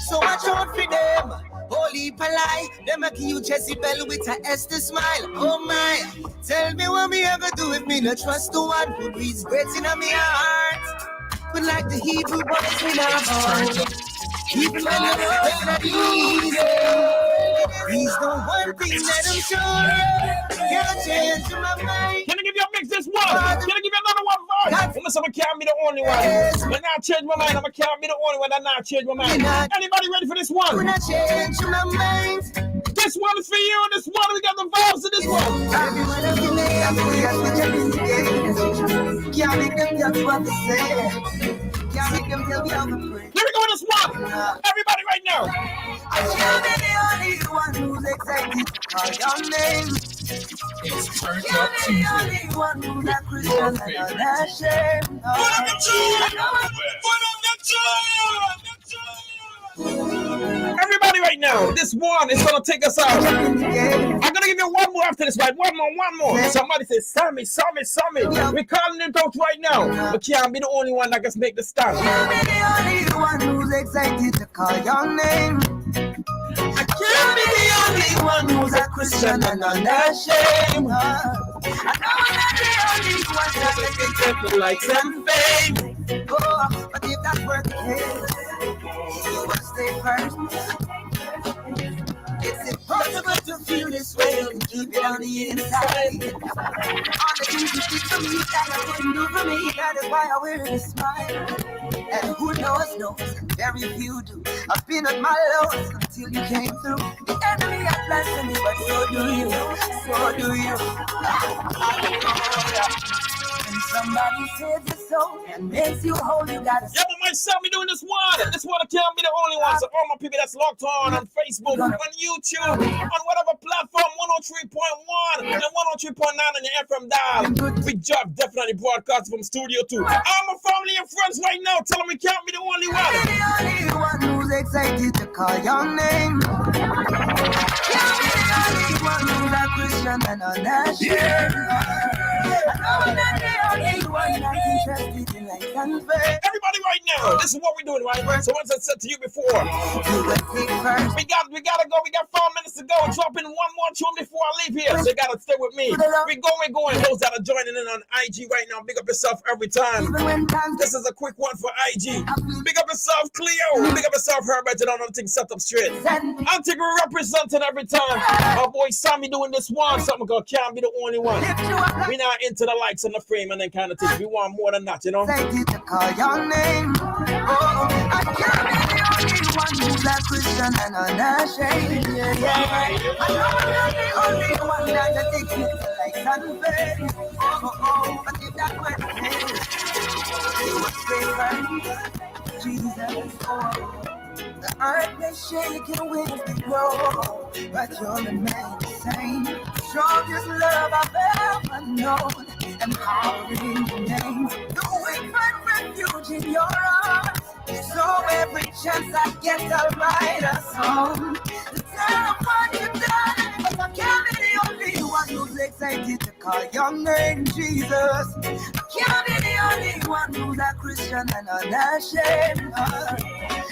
So watch out for them. Holy polite, them a cute Jezebel with a Esther smile. Oh my, tell me what me ever do if me not trust the one who breathes breath in my heart. But like the Hebrew boys in our heart, even when I'm not easy, he's the one thing that I'm sure can't change my mind. Can I give you a mix this one? Can I give you another one verse? Unless I can't be the only one. When I change my mind, I can't be the only one that not change my mind. Anybody ready for this one? When I change my mind, This one is for you. This one, we got the vibes in this one. every one of you may have to can't make them tell me what to say. Can't make them tell me how to pray. Here we go with this one. Everybody right now. I can't be the only one who's excited to call your name. It's Turned Can't Up be the Tuesday. only one who's a Christian and not ashamed. Everybody right now. This one is gonna take us out. I'm gonna give you one more after this, right? One more. Somebody say, Sammy. We're calling it out right now. But can't be the only one that can make the stand. Can't be the only one who's excited to call your name. I can't be the only one who's a Christian and unashamed. I know I'm not the only one that can take careful likes and fame. Oh, but if that were the case, you would stay first. It's impossible to feel this way and keep it on the inside. All the things you did for me that I couldn't do for me, that is why I wear a smile. And who knows, very few do. I've been at my lowest until you came through. The enemy had plans for me, but so do you. When somebody saves your soul and makes you whole, you gotta Yeah, but myself, me doing this one. This one can't be the only one. So all my people that's locked on Facebook, on YouTube, on whatever platform, 103.1 and 103.9 on the FM dial. We job definitely broadcast from Studio 2. All my family and friends right now, tell them we can't be the only one. the only one who's excited to call your name. Can't be the only one who's a Christian and unashamed. I know I'm not the only one that's interested in life and faith. Everybody right now, this is what we're doing, right? So once I said to you before, You will take first. we gotta go. We got 5 minutes to go. Drop in one more tune before I leave here. So you gotta stay with me. We're going. Those that are joining in on IG right now, big up yourself every time. Even when times This is a quick one for IG. Big up yourself, Cleo. Big up yourself, Herbert. You don't know things set up straight. Antigua representing every time. My boy Sammy doing this one. Something called Can't Be the Only One. lift you up We not into the lights and the frame and then kind of things. We want more than that, you know? excited to call your name. Oh, I can't be the only one who's a Christian and unashamed. I know I'm not the only one that takes me to life and faith. Oh, but if that were the case, you would stay first. Jesus, oh. The earth may shake and winds may blow, but you'll remain the same. Strongest love I've ever known, and power in your name. The weak find refuge in your arms. So every chance I get, I'll write a song to tell of what you've done. But I can't be the only one who's excited to call your name, Jesus. I can't be the only one who's a Christian and unashamed.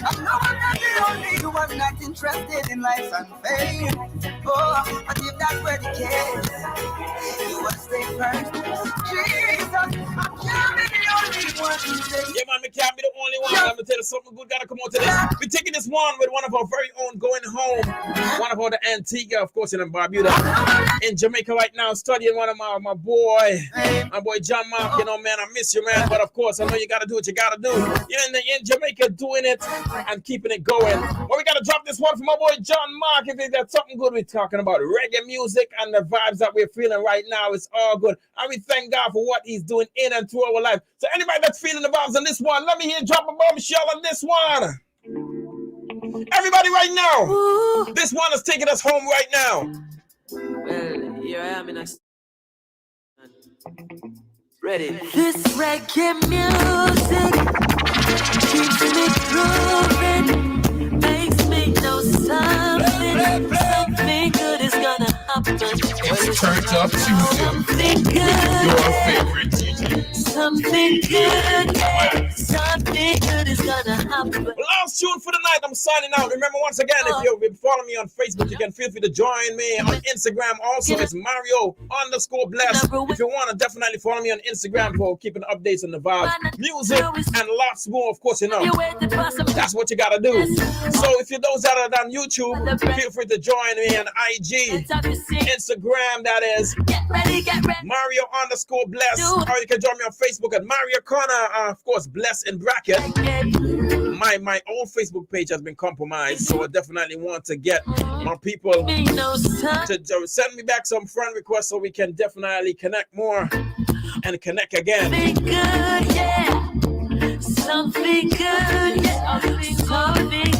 I know I'm not the only one that's interested in life and fame. Oh, but if that were the case, you would stay first. Jesus, I can't be the only one Yeah, man, we can't be the only one. I'm gonna tell you something good gotta come out to this. We're taking this one with one of our very own going home. One of our the Antigua, of course, in Barbuda. In Jamaica right now, studying one of my boy John Mark. You know, man, I miss you, man. But of course, I know you gotta do what you gotta do. You're in Jamaica doing it and keeping it going. Well, we gotta drop this one for my boy John Mark. If there's something good we're talking about, reggae music and the vibes that we're feeling right now, it's all good. And we thank God for what he's doing in and through our life. So anybody that's feeling the vibes on this one, let me hear drop a bombshell on this one. Everybody right now. Ooh. This one is taking us home right now. Well, here I am in a... Ready. This reggae music keeps me grooving, makes me know something good is gonna happen. It's Turned Up Tuesday with your favorite DJ. Something good is gonna happen. Last tune for the night, I'm signing out. Remember, once again, if you've been following me on Facebook, you can feel free to join me on Instagram. Also, it's Mario_Bless. If you want to definitely follow me on Instagram for keeping updates on the vibes, music, and lots more. Of course, you know, that's what you got to do. So if you're those that are on YouTube, feel free to join me on IG, Instagram, that is Mario_Bless. Or you can join me on Facebook at Mario Connor, of course, Bless in bracket. My own Facebook page has been compromised, so I definitely want to get more people to send me back some friend requests so we can definitely connect more and connect again. Something good,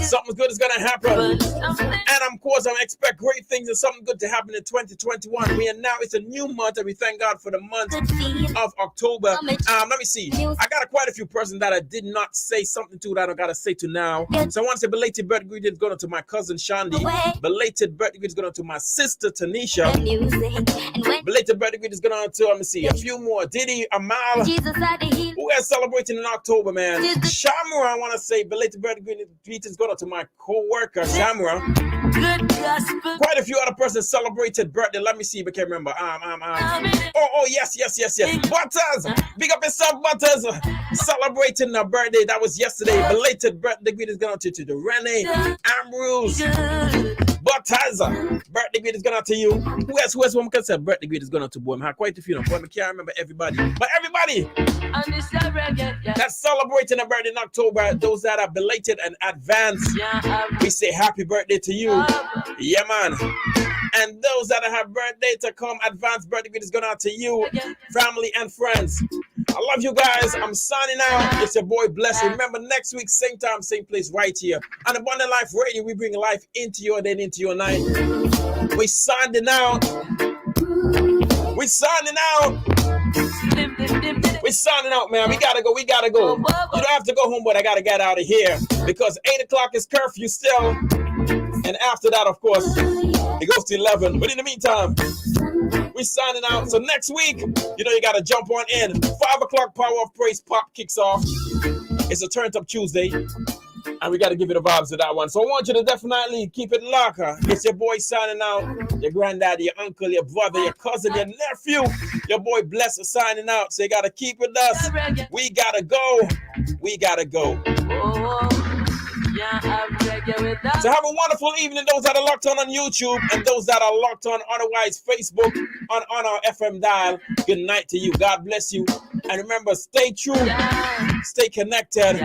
something good is gonna happen, and of course I expect great things and something good to happen in 2021. We are now, it's a new month, and we thank God for the month of October. Let me see, I got quite a few persons that I did not say something to that I gotta say to now. So I want to say belated birthday greetings going to my cousin Shandy, belated birthday greetings going to my sister Tanisha, belated birthday greetings going to, let me see, a few more, Diddy, Amal, who is celebrating in October, man. Shamura, I want to say belated birthday greetings going to my co-worker Shamura. Quite a few other persons celebrated birthday. Let me see if I can remember. Yes. Butters, big up yourself, Butters. Celebrating her birthday. That was yesterday. Belated birthday greetings going to Renee, Ambrose, Butters. Birthday greetings going to you. Who else one can say birthday greetings going to boy? I have quite a few. Boy, I can't remember everybody. But everybody that's celebrating a birthday in October, those that are belated and advanced, we say happy birthday to you. Yeah, man. And those that have birthday to come, advanced birthday greetings going out to you, family and friends. I love you guys. I'm signing out. It's your boy Bless. Remember, next week, same time, same place, right here on Abundant Life Radio. We bring life into your day, into your night. We signing out. We signing out. We're signing out, man. We gotta go. You don't have to go home, but I gotta get out of here because 8 o'clock is curfew still. And after that, of course, it goes to 11. But in the meantime, we're signing out. So next week, you gotta jump on in. 5 o'clock, Power of Praise Pop kicks off. It's a Turned Up Tuesday. And we got to give it the vibes to that one. So I want you to definitely keep it locked. It's your boy signing out. Your granddaddy, your uncle, your brother, your cousin, your nephew. Your boy Bless is signing out. So you got to keep with us. We got to go. So have a wonderful evening, those that are locked on YouTube and those that are locked on otherwise Facebook on our FM dial. Good night to you. God bless you. And remember, stay true, stay connected,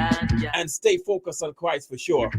and stay focused on Christ for sure.